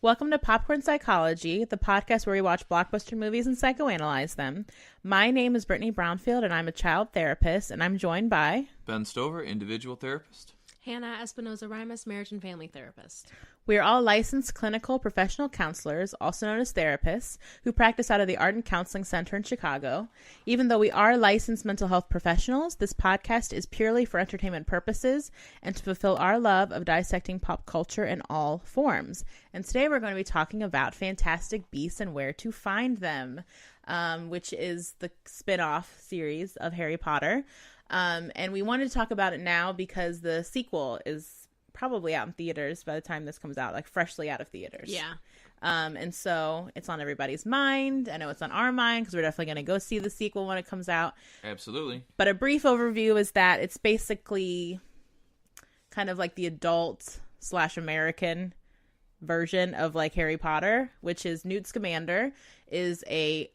Welcome to Popcorn Psychology, the podcast where we watch blockbuster movies and psychoanalyze them. My name is Brittany Brownfield, and I'm a child therapist, and I'm joined by... Ben Stover, individual therapist. Hannah Espinoza-Rimas, marriage and family therapist. We are all licensed clinical professional counselors, also known as therapists, who practice out of the Ardent Counseling Center in Chicago. Even though we are licensed mental health professionals, this podcast is purely for entertainment purposes and to fulfill our love of dissecting pop culture in all forms. And today we're going to be talking about Fantastic Beasts and Where to Find Them, which is the spin-off series of Harry Potter. And we wanted to talk about it now because the sequel is probably out in theaters by the time this comes out, like freshly out of theaters. Yeah. And so it's on everybody's mind. I know it's on our mind because we're definitely going to go see the sequel when it comes out. Absolutely. But a brief overview is that it's basically kind of like the adult/American version of like Harry Potter, which is Newt Scamander is a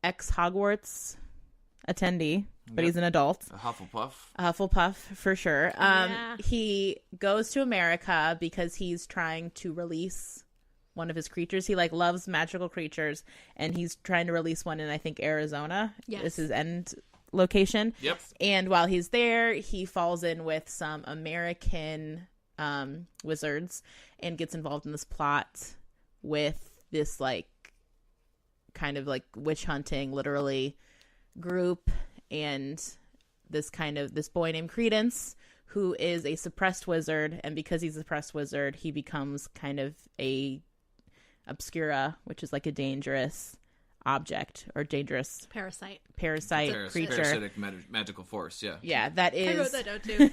ex-Hogwarts attendee. But he's an adult. A Hufflepuff. A Hufflepuff, for sure. Yeah. He goes to America because he's trying to release one of his creatures. He, like, loves magical creatures, and he's trying to release one in, I think, Arizona. Yes. Is his end location. Yep. And while he's there, he falls in with some American wizards and gets involved in this plot with this, like, kind of, like, witch hunting, literally, group. And this boy named Creedence, who is a suppressed wizard, and because he's a suppressed wizard, he becomes kind of a obscura, which is like a dangerous object or dangerous Parasite creature. Parasitic magical force, yeah. Yeah, that is. I wrote that down too, so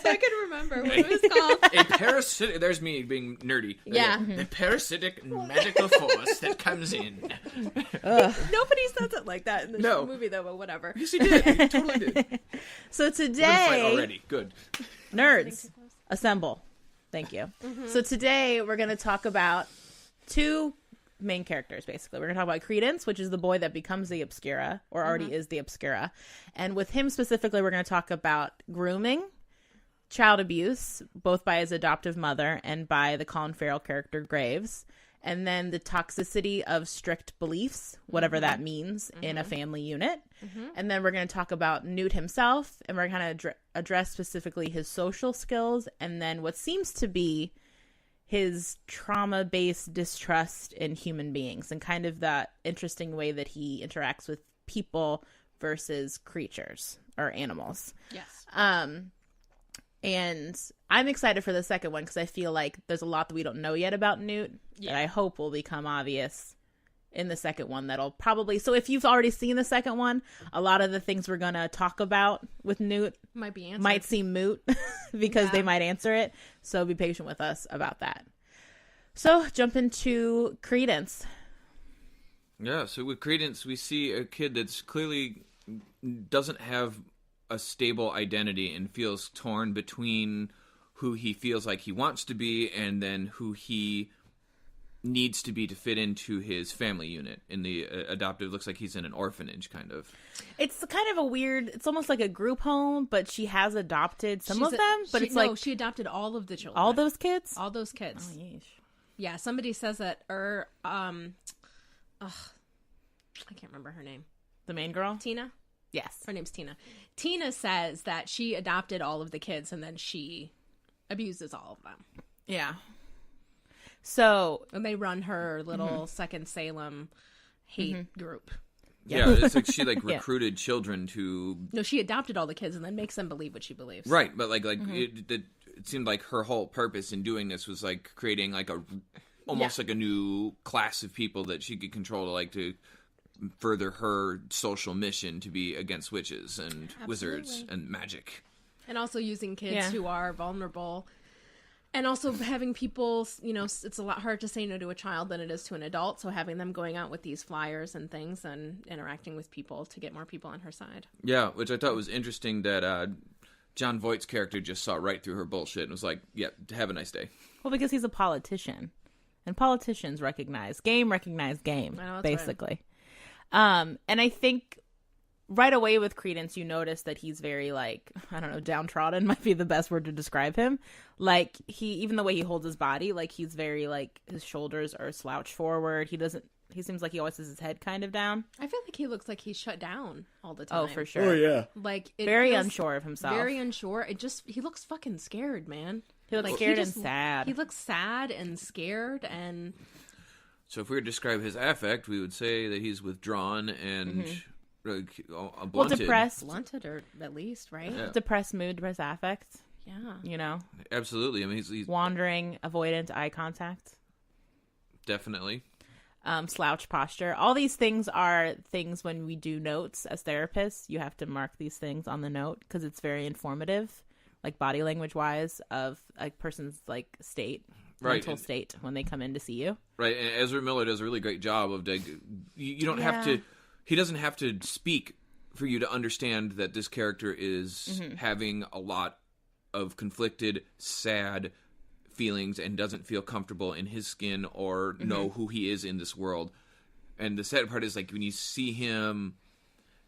I could remember what it was called. A parasitic. There's me being nerdy. Yeah. The parasitic magical force that comes in. Nobody says it like that in the movie, though. But whatever. Yes, he did. He totally did. So We're gonna today, fight already. Good. nerds, assemble. Thank you. So today we're going to talk about two main characters, basically. We're going to talk about Creedence, which is the boy that becomes the Obscura, or already is the Obscura. And with him specifically, we're going to talk about grooming, child abuse, both by his adoptive mother and by the Colin Farrell character Graves, and then the toxicity of strict beliefs, whatever that means, in a family unit. And then we're going to talk about Newt himself, and we're going to address specifically his social skills, and then what seems to be his trauma-based distrust in human beings and kind of that interesting way that he interacts with people versus creatures or animals. Yes. And I'm excited for the second one because I feel like there's a lot that we don't know yet about Newt that I hope will become obvious in the second one. That'll probably... So if you've already seen the second one, a lot of the things we're going to talk about with Newt Might be answered. might seem moot because they might answer it. So be patient with us about that. So jump into Creedence. Yeah, so with Creedence, we see a kid that's clearly doesn't have a stable identity and feels torn between who he feels like he wants to be and then who he needs to be to fit into his family unit. In the adoptive, looks like he's in an orphanage, kind of. It's kind of a weird, it's almost like a group home, but she has adopted some of them, but she adopted all of the children. All those kids? All those kids. Oh, yeesh. Yeah, somebody says that, I can't remember her name. The main girl? Tina? Yes. Her name's Tina. Tina says that she adopted all of the kids and then she abuses all of them. Yeah. So... And they run her little second Salem hate group. Yeah, it's like she recruited children to... No, she adopted all the kids and then makes them believe what she believes. Right, but it seemed like her whole purpose in doing this was like creating like almost like a new class of people that she could control to further her social mission to be against witches and wizards and magic. And also using kids who are vulnerable. And also having people, it's a lot harder to say no to a child than it is to an adult. So having them going out with these flyers and things and interacting with people to get more people on her side. Yeah, which I thought was interesting that John Voight's character just saw right through her bullshit and was like, yeah, have a nice day. Well, because he's a politician. And politicians recognize game, basically. Right. And I think right away with Creedence, you notice that he's very, like, I don't know, downtrodden might be the best word to describe him. Like, even the way he holds his body, like, he's very, like, his shoulders are slouched forward. He seems like he always has his head kind of down. I feel like he looks like he's shut down all the time. Oh, for sure. Oh, yeah. Like, very unsure of himself. Very unsure. He looks fucking scared, man. He looks scared and sad. He looks sad and scared and... So if we were to describe his affect, we would say that he's withdrawn and blunted. Well, depressed. Blunted, or at least, right? Yeah. Depressed mood, depressed affect. Yeah. You know? Absolutely. I mean, he's wandering, avoidant eye contact. Definitely. Slouch posture. All these things are things when we do notes as therapists, you have to mark these things on the note because it's very informative, like body language wise, of a person's like state. Right. Mental state when they come in to see you. Right, and Ezra Miller does a really great job of you don't have to. He doesn't have to speak for you to understand that this character is having a lot of conflicted, sad feelings and doesn't feel comfortable in his skin or know who he is in this world. And the sad part is like when you see him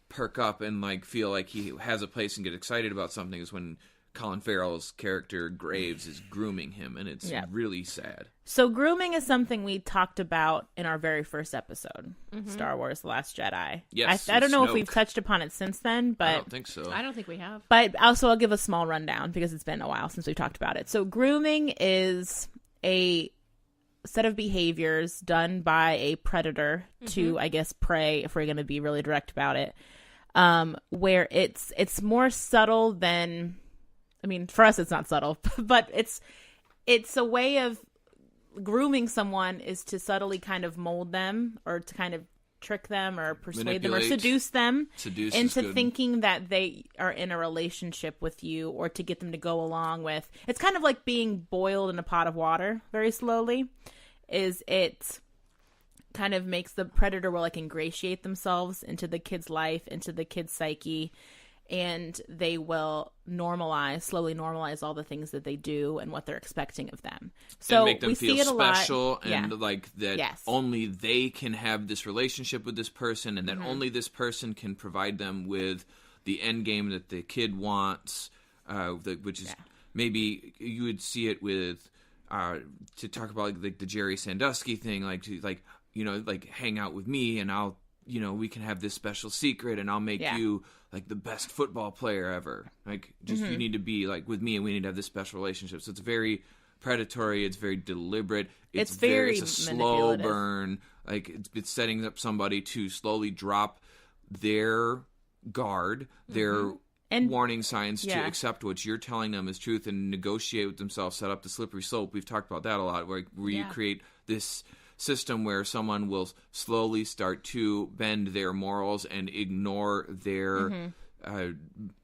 perk up and like feel like he has a place and get excited about something is when Colin Farrell's character Graves is grooming him, and it's really sad. So grooming is something we talked about in our very first episode, Star Wars: The Last Jedi. Yes, I don't know if Snoke. we've touched upon it since then, but I don't think so. I don't think we have. But also, I'll give a small rundown because it's been a while since we've talked about it. So grooming is a set of behaviors done by a predator to, I guess, prey, if we're going to be really direct about it, where it's more subtle than... I mean, for us, it's not subtle, but it's a way of grooming someone is to subtly kind of mold them or to kind of trick them or persuade them or seduce them into thinking that they are in a relationship with you or to get them to go along with. It's kind of like being boiled in a pot of water very slowly. It kind of makes the predator will like ingratiate themselves into the kid's life, into the kid's psyche. And they will slowly normalize all the things that they do and what they're expecting of them. So and make them we feel see it a special lot. and like that only they can have this relationship with this person and that only this person can provide them with the end game that the kid wants, which is maybe you would see it with, to talk about like the Jerry Sandusky thing, like hang out with me and I'll, we can have this special secret and I'll make you like the best football player ever. Like just you need to be like with me and we need to have this special relationship. So it's very predatory. It's very deliberate. It's a slow burn. Like it's setting up somebody to slowly drop their guard, their warning signs to accept what you're telling them as truth and negotiate with themselves, set up the slippery slope. We've talked about that a lot where you create this system where someone will slowly start to bend their morals and ignore their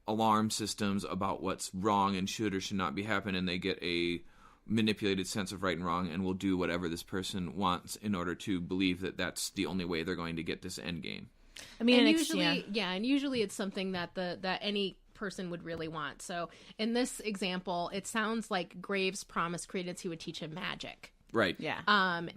alarm systems about what's wrong and should or should not be happening, and they get a manipulated sense of right and wrong and will do whatever this person wants in order to believe that that's the only way they're going to get this end game. I mean, and usually it's something that that any person would really want. So in this example, it sounds like Graves promised Creedence he would teach him magic. Right. Yeah.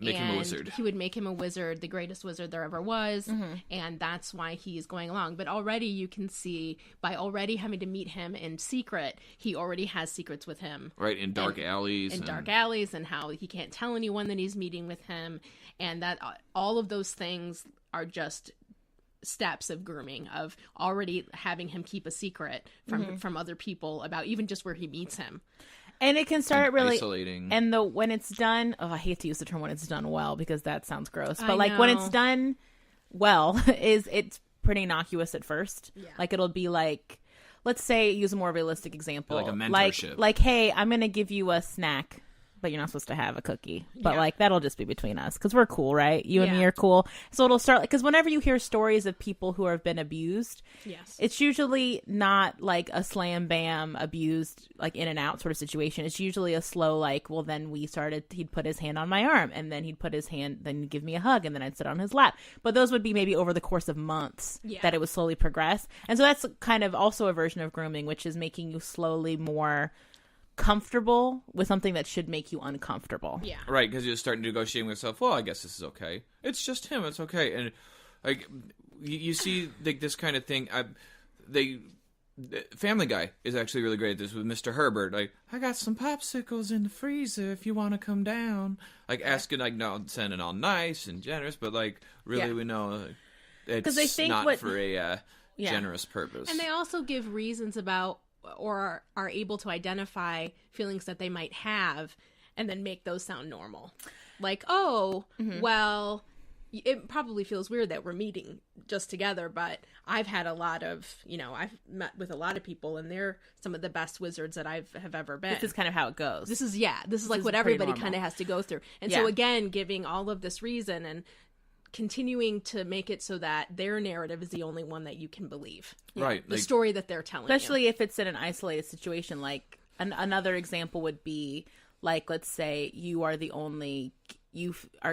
Make him a wizard. He would make him a wizard, the greatest wizard there ever was, and that's why he's going along. But already you can see, by already having to meet him in secret, he already has secrets with him. Right, in dark alleys. And how he can't tell anyone that he's meeting with him. And that all of those things are just steps of grooming, of already having him keep a secret from other people about even just where he meets him. And it can start really isolating. And when it's done, I hate to use the term when it's done well because that sounds gross. But like when it's done well, it's pretty innocuous at first. Yeah. Like it'll be like, let's say, use a more realistic example, like a mentorship. Like, hey, I'm gonna give you a snack, but you're not supposed to have a cookie. But like that'll just be between us because we're cool, right? You and me are cool. So it'll start because whenever you hear stories of people who have been abused, it's usually not like a slam bam abused like in and out sort of situation. It's usually a slow like, well then he'd put his hand on my arm and then he'd put his hand, then he'd give me a hug and then I'd sit on his lap. But those would be maybe over the course of months that it would slowly progress. And so that's kind of also a version of grooming, which is making you slowly more comfortable with something that should make you uncomfortable. Yeah. Right, because you're starting to negotiate with yourself, well, I guess this is okay. It's just him, it's okay. And like you see like this kind of thing. Family Guy is actually really great at this with Mr. Herbert. Like, I got some popsicles in the freezer if you want to come down. Like, asking, like, no, sounding all nice and generous, but, like, really we know it's not for a generous purpose. And they also give reasons about or are able to identify feelings that they might have and then make those sound normal. Like, well, it probably feels weird that we're meeting just together, but I've had a lot of, I've met with a lot of people, and they're some of the best wizards that have ever been. This is kind of how it goes. This is like what everybody kind of has to go through. And so again, giving all of this reason and continuing to make it so that their narrative is the only one that you can believe. Right. The story that they're telling especially if it's in an isolated situation. Like another example would be, like, let's say you are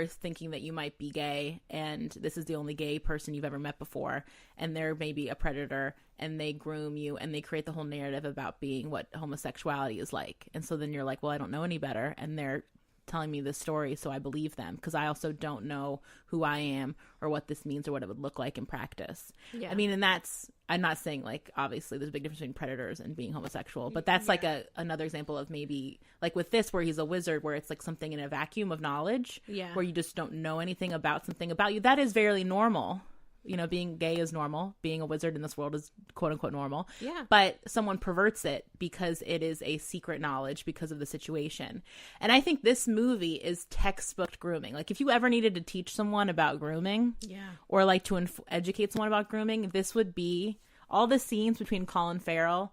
thinking that you might be gay, and this is the only gay person you've ever met before, and they're maybe a predator, and they groom you, and they create the whole narrative about being what homosexuality is like. And so then you're like, well, I don't know any better, and they're telling me this story, so I believe them, because I also don't know who I am or what this means or what it would look like in practice. Yeah. I mean, and I'm not saying, like, obviously there's a big difference between predators and being homosexual, but that's like another example of maybe, like with this, where he's a wizard, where it's like something in a vacuum of knowledge, where you just don't know anything about something about you. That is very normal. Being gay is normal. Being a wizard in this world is quote unquote normal. Yeah. But someone perverts it because it is a secret knowledge because of the situation. And I think this movie is textbook grooming. Like, if you ever needed to teach someone about grooming, or like to educate someone about grooming, this would be all the scenes between Colin Farrell,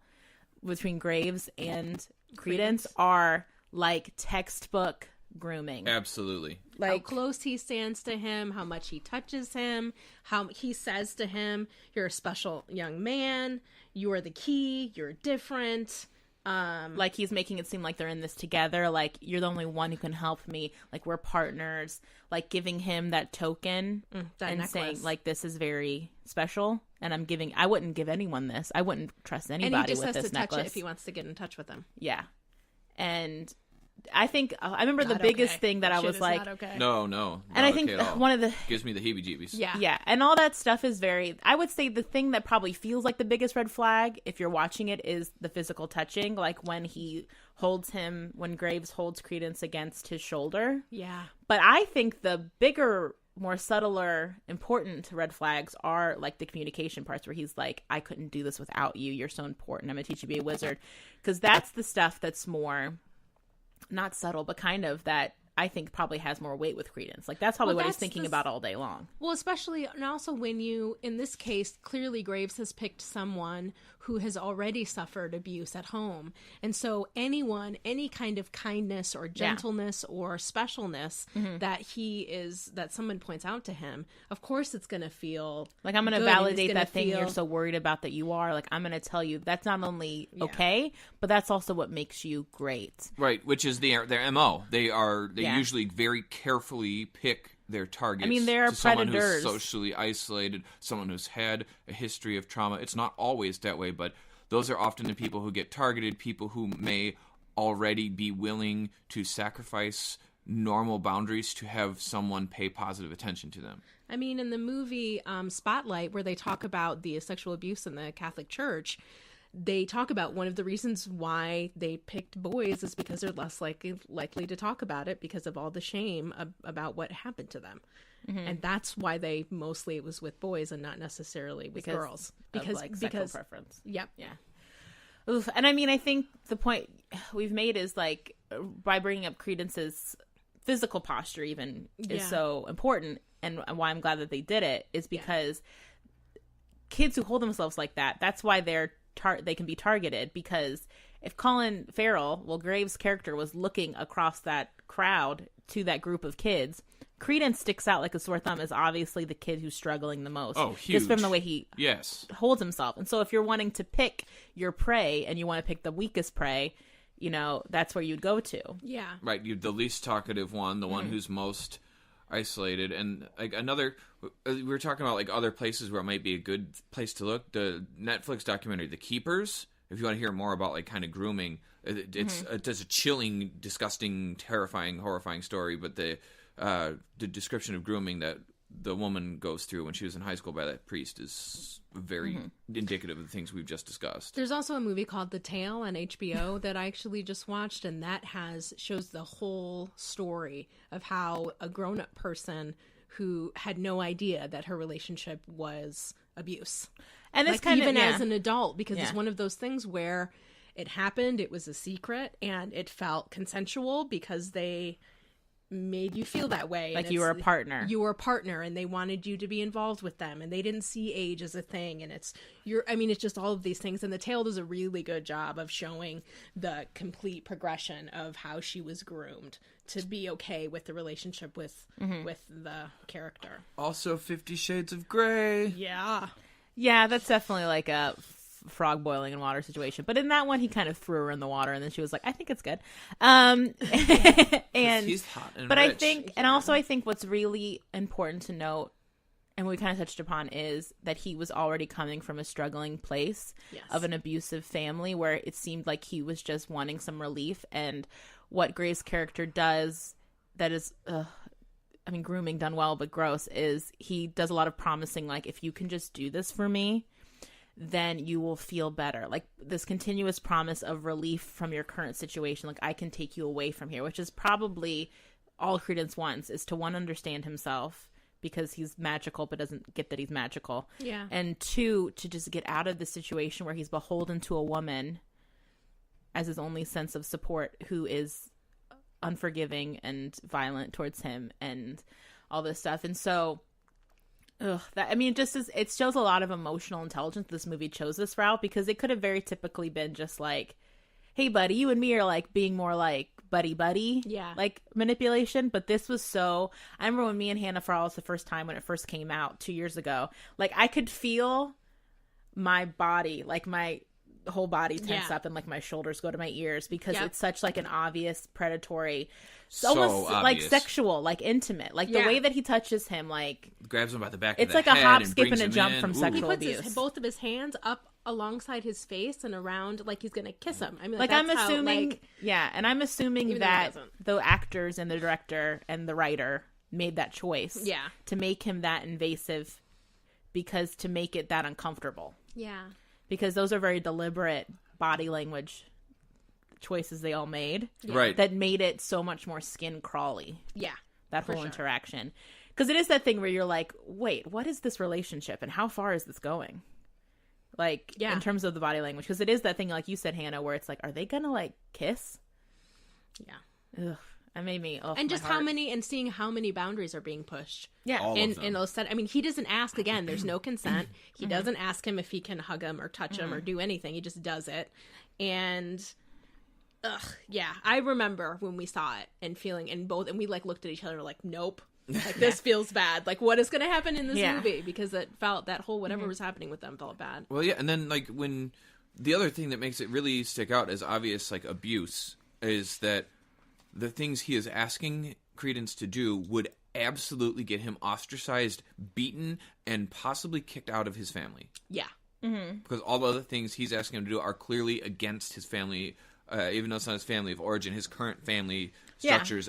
between Graves and Creedence are like textbook grooming. Absolutely. Like, how close he stands to him, how much he touches him, how he says to him, you're a special young man, you are the key, you're different. Like, he's making it seem like they're in this together, like, you're the only one who can help me, like, we're partners, like giving him that token and necklace. Saying, like, this is very special, and I wouldn't give anyone this. I wouldn't trust anybody with this necklace. And he just has to touch it if he wants to get in touch with them. Yeah. And I think I remember the biggest thing that I was like, no, and I think one of the gives me the heebie-jeebies. Yeah, and all that stuff is very. I would say the thing that probably feels like the biggest red flag, if you're watching it, is the physical touching. Like when Graves holds Creedence against his shoulder. Yeah, but I think the bigger, more subtler, important red flags are like the communication parts, where he's like, I couldn't do this without you. You're so important. I'm gonna teach you to be a wizard, because that's the stuff that's more. Not subtle, but kind of that I think probably has more weight with Creedence. Like, that's probably what he's thinking about all day long. Well, especially, and also when in this case, clearly Graves has picked someone who has already suffered abuse at home. And so any kind of kindness or gentleness or specialness that someone points out to him, of course it's going to feel like, I'm going to validate that thing you're so worried about that you are. Like, I'm going to tell you that's not only okay, but that's also what makes you great. Right, which is their MO. They usually very carefully pick their targets. I mean, they are someone predators. Who's socially isolated, someone who's had a history of trauma. It's not always that way, but those are often the people who get targeted, people who may already be willing to sacrifice normal boundaries to have someone pay positive attention to them. I mean, in the movie Spotlight, where they talk about the sexual abuse in the Catholic Church, they talk about one of the reasons why they picked boys is because they're less likely to talk about it because of all the shame about what happened to them. Mm-hmm. And that's why it was with boys and not necessarily with girls. Because sexual preference. Yep. Yeah. Oof. And I mean, I think the point we've made is, like, by bringing up Creedence's physical posture even is so important, and why I'm glad that they did it is because kids who hold themselves like that, that's why they can be targeted. Because if Colin Farrell, Graves' character, was looking across that crowd to that group of kids, Creedence sticks out like a sore thumb as obviously the kid who's struggling the most. Oh, huge. Just from the way he holds himself. And so if you're wanting to pick your prey and you want to pick the weakest prey, that's where you'd go to. Yeah. Right. The least talkative one, the one who's most isolated. And like we were talking about like other places where it might be a good place to look. The Netflix documentary, The Keepers, if you want to hear more about like kind of grooming, it's a chilling, disgusting, terrifying, horrifying story. But the description of grooming that the woman goes through when she was in high school by that priest is very indicative of the things we've just discussed. There's also a movie called The Tale on HBO that I actually just watched, and that shows the whole story of how a grown-up person who had no idea that her relationship was abuse. And this kind even of, as an adult, because it's one of those things where it happened, it was a secret, and it felt consensual because they made you feel that way. Like you were a partner. You were a partner, and they wanted you to be involved with them, and they didn't see age as a thing. And it's just all of these things. And The Tale does a really good job of showing the complete progression of how she was groomed to be okay with the relationship with the character. Also 50 Shades of Grey. Yeah. Yeah, that's definitely like a frog boiling in water situation. But in that one, he kind of threw her in the water, and then she was like, I think it's good. And he's hot and but rich. I think, and also I think what's really important to note, and we kind of touched upon, is that he was already coming from a struggling place of an abusive family where it seemed like he was just wanting some relief. And what Gray's character does that is, grooming done well but gross, is he does a lot of promising, like, if you can just do this for me, then you will feel better. Like this continuous promise of relief from your current situation. Like, I can take you away from here, which is probably all Creedence wants, is to, one, understand himself because he's magical but doesn't get that he's magical. Yeah. And two, to just get out of the situation where he's beholden to a woman as his only sense of support, who is unforgiving and violent towards him and all this stuff. And so it shows a lot of emotional intelligence. This movie chose this route because it could have very typically been just like, hey buddy, you and me are like being more like buddy like manipulation. But this was so, I remember when me and Hannah Frawless the first time when it first came out 2 years ago, like I could feel my body, like my whole body tense up and like my shoulders go to my ears because it's such like an obvious predatory, almost obvious. Like sexual, like intimate, like the way that he touches him, like grabs him by the back it's of like the a head hop, and skip, and brings a him jump in. from Ooh. sexual He puts abuse. both of his hands up alongside his face and around like he's gonna kiss him. I mean, like I'm assuming, and I'm assuming that doesn't. the actors and the director and the writer made that choice, to make him that invasive, because to make it that uncomfortable, because those are very deliberate body language choices they all made, right? That made it so much more skin crawly. That whole interaction, because it is that thing where you're like, wait, what is this relationship and how far is this going? Like, in terms of the body language, because it is that thing, like you said, Hannah, where it's like, are they gonna like kiss? Ugh, that made me. And just how many, and seeing how many boundaries are being pushed. In those set, I mean, he doesn't ask again. There's no consent. He doesn't ask him if he can hug him or touch him or do anything. He just does it. And I remember when we saw it and feeling, and we like looked at each other like, nope. Like, this feels bad. Like, what is going to happen in this movie? Because it felt, that whole whatever was happening with them felt bad. Well, and then, like, when the other thing that makes it really stick out as obvious, like, abuse is that the things he is asking Creedence to do would absolutely get him ostracized, beaten, and possibly kicked out of his family. Because all the other things he's asking him to do are clearly against his family, even though it's not his family of origin, his current family structure's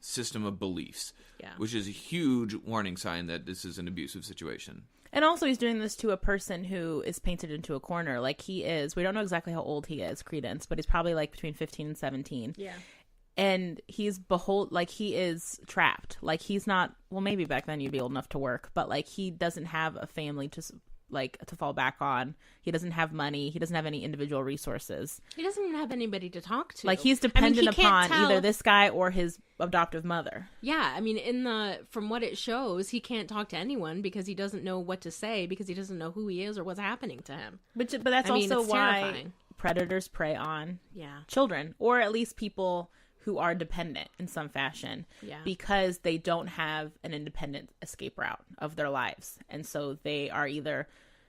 system of beliefs. Which is a huge warning sign that this is an abusive situation. And also he's doing this to a person who is painted into a corner. Like, he is, we don't know exactly how old he is, Creedence, but he's probably like between 15 and 17. And he's he is trapped. Like, he's not, well, maybe back then you'd be old enough to work, but like, he doesn't have a family to fall back on. He doesn't have money. He doesn't have any individual resources. He doesn't even have anybody to talk to. Like, he's dependent upon either this guy or his adoptive mother. I mean, from what it shows, he can't talk to anyone because he doesn't know what to say, because he doesn't know who he is or what's happening to him. But that's also why terrifying. Predators prey on children, or at least people who are dependent in some fashion, because they don't have an independent escape route of their lives. And so they are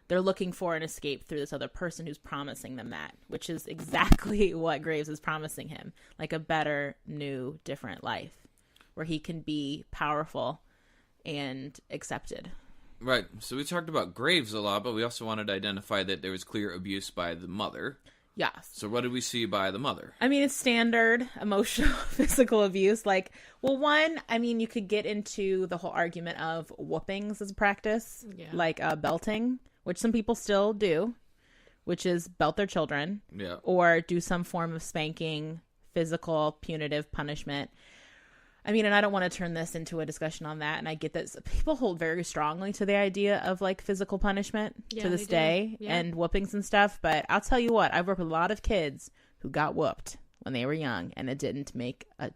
they're looking for an escape through this other person who's promising them that, which is exactly what Graves is promising him, like a better, new, different life where he can be powerful and accepted. Right. So we talked about Graves a lot, but we also wanted to identify that there was clear abuse by the mother. Yes. So what did we see by the mother? I mean, it's standard emotional, physical abuse. Like, well, one, I mean, you could get into the whole argument of whoopings as a practice, like belting, which some people still do, which is belt their children, or do some form of spanking, physical, punitive punishment. I mean, and I don't want to turn this into a discussion on that. And I get that people hold very strongly to the idea of like physical punishment to this day and whoopings and stuff. But I'll tell you what, I've worked with a lot of kids who got whooped when they were young and it didn't make a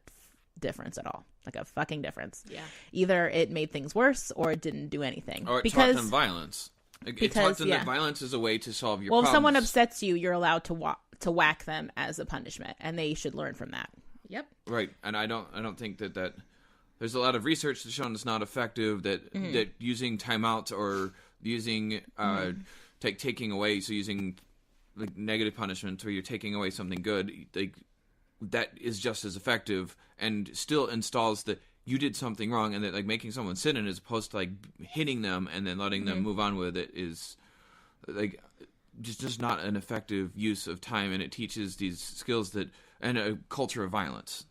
difference at all. Like a fucking difference. Yeah. Either it made things worse or it didn't do anything. Or it taught them violence. It taught them that violence is a way to solve your problems. Well, if someone upsets you, you're allowed to whack them as a punishment. And they should learn from that. Yep. Right, and I don't think that there's a lot of research that's shown it's not effective. That using timeouts or using taking away, so using like negative punishment where you're taking away something good, like that is just as effective and still installs that you did something wrong, and that like making someone sit in as opposed to like hitting them and then letting them move on with it is like just not an effective use of time, and it teaches these skills and a culture of violence.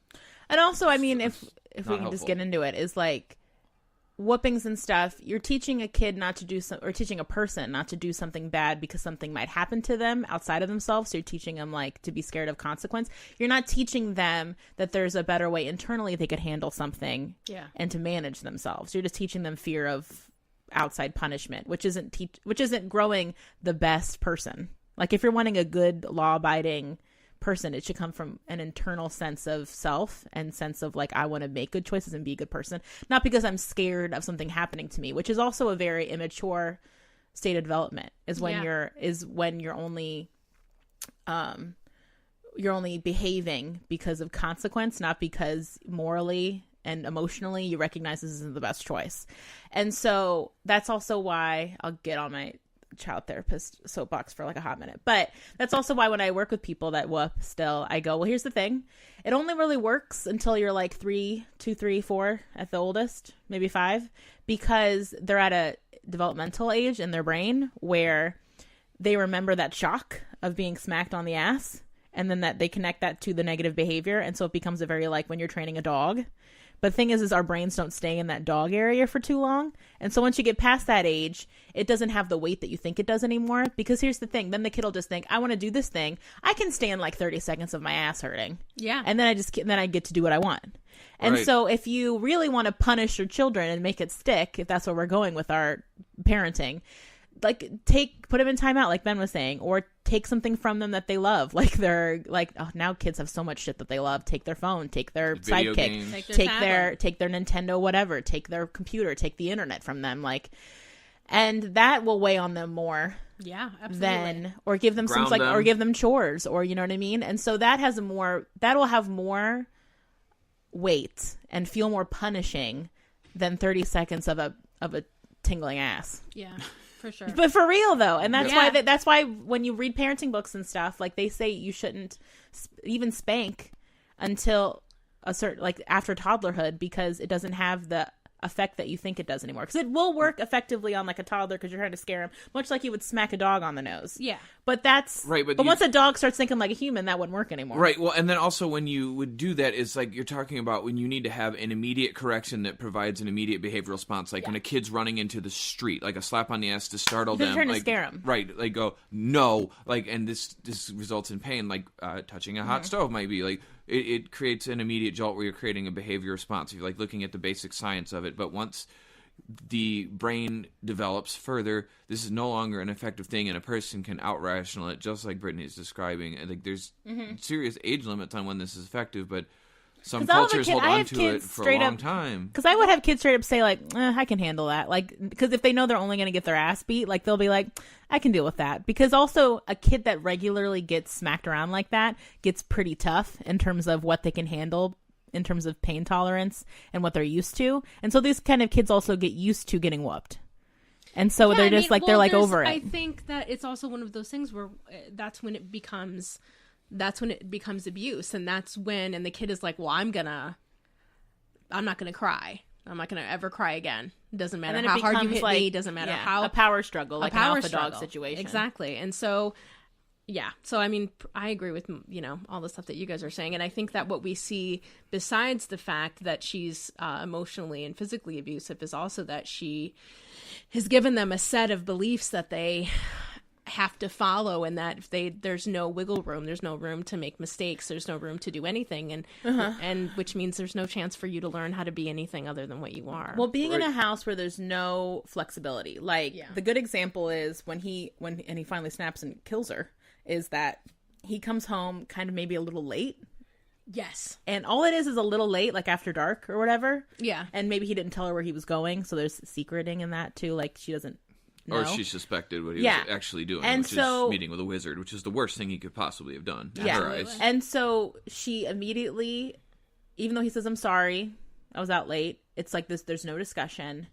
And also, I mean, if we can just get into it, is like whoopings and stuff. You're teaching a kid not to do or teaching a person not to do something bad because something might happen to them outside of themselves. So you're teaching them like to be scared of consequence. You're not teaching them that there's a better way internally they could handle something and to manage themselves. You're just teaching them fear of outside punishment, which isn't growing the best person. Like if you're wanting a good law-abiding person, it should come from an internal sense of self and sense of like I want to make good choices and be a good person, not because I'm scared of something happening to me, which is also a very immature state of development. Is when you're only behaving because of consequence, not because morally and emotionally you recognize this isn't the best choice. And so that's also why I'll get on my child therapist soapbox for like a hot minute, but that's also why when I work with people that whoop still, I go, well, here's the thing, it only really works until you're like 2, 3, 4 at the oldest, maybe 5, because they're at a developmental age in their brain where they remember that shock of being smacked on the ass, and then that they connect that to the negative behavior, and so it becomes a very like when you're training a dog. But the thing is our brains don't stay in that dog area for too long. And so once you get past that age, it doesn't have the weight that you think it does anymore. Because here's the thing. Then the kid will just think, I want to do this thing. I can stand like 30 seconds of my ass hurting. Yeah. And then I get to do what I want. And so if you really want to punish your children and make it stick, if that's where we're going with our parenting, like put them in timeout, like Ben was saying, or take something from them that they love. Like they're like, oh, now kids have so much shit that they love. Take their phone, take their sidekick, take their Nintendo, whatever, take their computer, take the internet from them. Like, and that will weigh on them more. Yeah, absolutely. Or give them or give them chores, or you know what I mean. And so that'll have more weight and feel more punishing than 30 seconds of a tingling ass. Yeah. For sure. But for real though, and that's why when you read parenting books and stuff, like they say you shouldn't even spank until a certain, like after toddlerhood, because it doesn't have the effect that you think it does anymore. Because it will work effectively on like a toddler because you're trying to scare him, much like you would smack a dog on the nose. Yeah, but that's right. But once a dog starts thinking like a human, that wouldn't work anymore. Right. Well, and then also when you would do that, is like you're talking about when you need to have an immediate correction that provides an immediate behavioral response, like when a kid's running into the street, like a slap on the ass to startle them, trying to scare them. Right. Like go no, like, and this results in pain. Like touching a hot stove might be like. It creates an immediate jolt where you're creating a behavior response. You're like looking at the basic science of it, but once the brain develops further, this is no longer an effective thing, and a person can out-rational it, just like Brittany is describing. And like, there's serious age limits on when this is effective, but some cultures hold on to it for a long time. Because I would have kids straight up say, like, I can handle that. Like, because if they know they're only going to get their ass beat, like, they'll be like, I can deal with that. Because also, a kid that regularly gets smacked around like that gets pretty tough in terms of what they can handle, in terms of pain tolerance and what they're used to. And so these kind of kids also get used to getting whooped. And so they're just they're like over it. I think that it's also one of those things where that's when it becomes abuse, and that's when, and the kid is like, well, I'm not gonna cry. I'm not gonna ever cry again. It doesn't matter how hard you hit me. Doesn't matter how a power struggle, like an alpha dog situation. Exactly. And so, Yeah. So, I mean, I agree with, all the stuff that you guys are saying. And I think that what we see, besides the fact that she's emotionally and physically abusive, is also that she has given them a set of beliefs that they have to follow, and that if there's no wiggle room, there's no room to make mistakes, there's no room to do anything, and which means there's no chance for you to learn how to be anything other than what you are. Well, being in a house where there's no flexibility, the good example is when he finally snaps and kills her, is that he comes home kind of maybe a little late. Yes. And all it is a little late, like after dark or whatever. Yeah. And maybe he didn't tell her where he was going, so there's secreting in that too, like she doesn't know. Or she suspected what he was actually doing, and which is meeting with a wizard, which is the worst thing he could possibly have done in her eyes. And so she immediately, even though he says, I'm sorry, I was out late, it's like this, there's no discussion.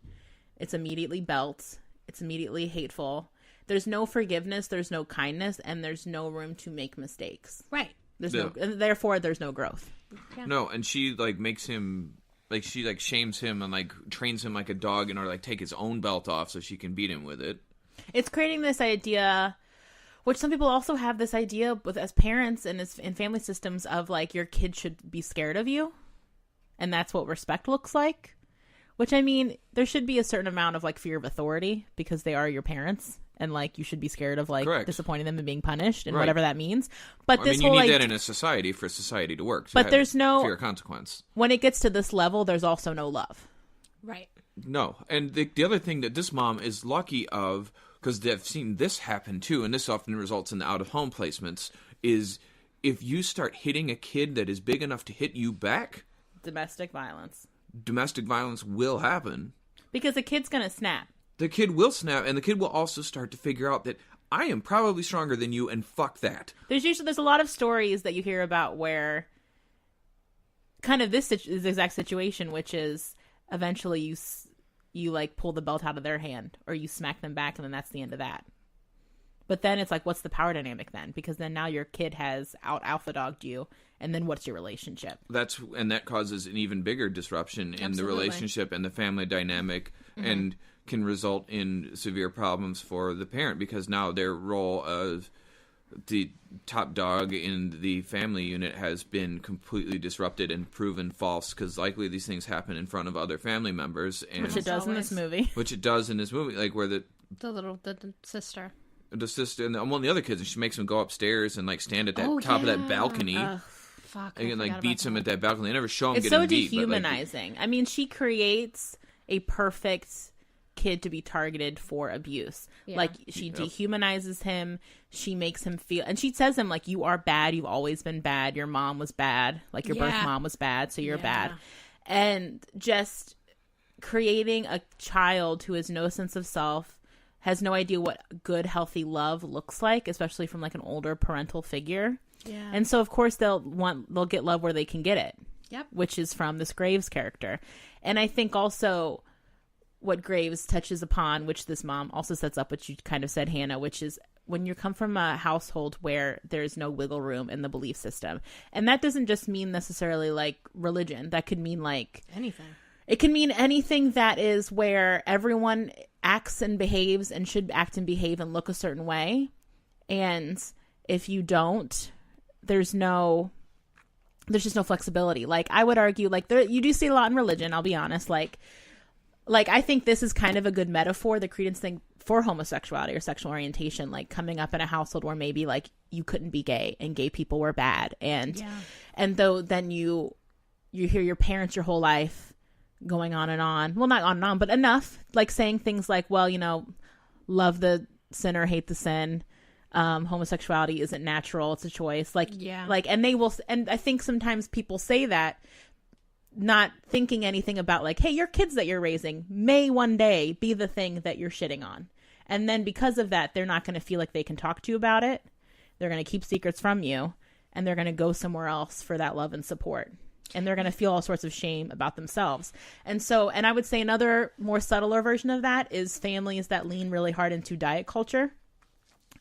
It's immediately belt. It's immediately hateful. There's no forgiveness, there's no kindness, and there's no room to make mistakes. Right. There's no, and therefore there's no growth. Yeah. No, and she makes him, she shames him and trains him like a dog in order to take his own belt off so she can beat him with it. It's creating this idea, which some people also have this idea with as parents and as in family systems of your kid should be scared of you, and that's what respect looks like. Which, I mean, there should be a certain amount of fear of authority because they are your parents. And you should be scared of disappointing them and being punished and whatever that means. But you need that in a society for society to work. But there's no fear of consequence. When it gets to this level, there's also no love. Right. No, and the other thing that this mom is lucky of, because they've seen this happen too, and this often results in the out of home placements, is if you start hitting a kid that is big enough to hit you back, domestic violence will happen because the kid's gonna snap. The kid will snap, and the kid will also start to figure out that I am probably stronger than you, and fuck that. There's a lot of stories that you hear about where kind of this exact situation, which is eventually you pull the belt out of their hand or you smack them back, and then that's the end of that. But then it's what's the power dynamic then? Because then now your kid has alpha dogged you, and then what's your relationship? And that causes an even bigger disruption in the relationship and the family dynamic, and can result in severe problems for the parent, because now their role as the top dog in the family unit has been completely disrupted and proven false, because likely these things happen in front of other family members. And which it does in this movie. Which it does in this movie, where the sister. The sister and one of the other kids, and she makes him go upstairs and stand at that top of that balcony. Fuck, and beats him at that balcony. They never show him it's getting so beat. Dehumanizing. I mean, she creates a perfect kid to be targeted for abuse. Yeah. She dehumanizes him. She makes him feel, and she says him you are bad. You've always been bad. Your mom was bad. Your birth mom was bad, so you're bad. And just creating a child who has no sense of self, has no idea what good, healthy love looks like, especially from an older parental figure. Yeah. And so of course they'll get love where they can get it. Yep. Which is from this Graves character. And I think also what Graves touches upon, which this mom also sets up, which you kind of said, Hannah, which is when you come from a household where there's no wiggle room in the belief system. And that doesn't just mean necessarily religion. That could mean anything. It can mean anything that is where everyone acts and behaves and should act and behave and look a certain way. And if you don't, there's just no flexibility. I would argue, you do see a lot in religion, I'll be honest. I think this is kind of a good metaphor, the Creedence thing, for homosexuality or sexual orientation, coming up in a household where maybe you couldn't be gay and gay people were bad. And though then you hear your parents your whole life going on and on. Well, not on and on, but enough. Saying things love the sin or hate the sin. Homosexuality isn't natural. It's a choice. And they will, and I think sometimes people say that not thinking anything about hey, your kids that you're raising may one day be the thing that you're shitting on. And then because of that, they're not going to feel like they can talk to you about it. They're going to keep secrets from you, and they're going to go somewhere else for that love and support. And they're going to feel all sorts of shame about themselves. And I would say another more subtler version of that is families that lean really hard into diet culture.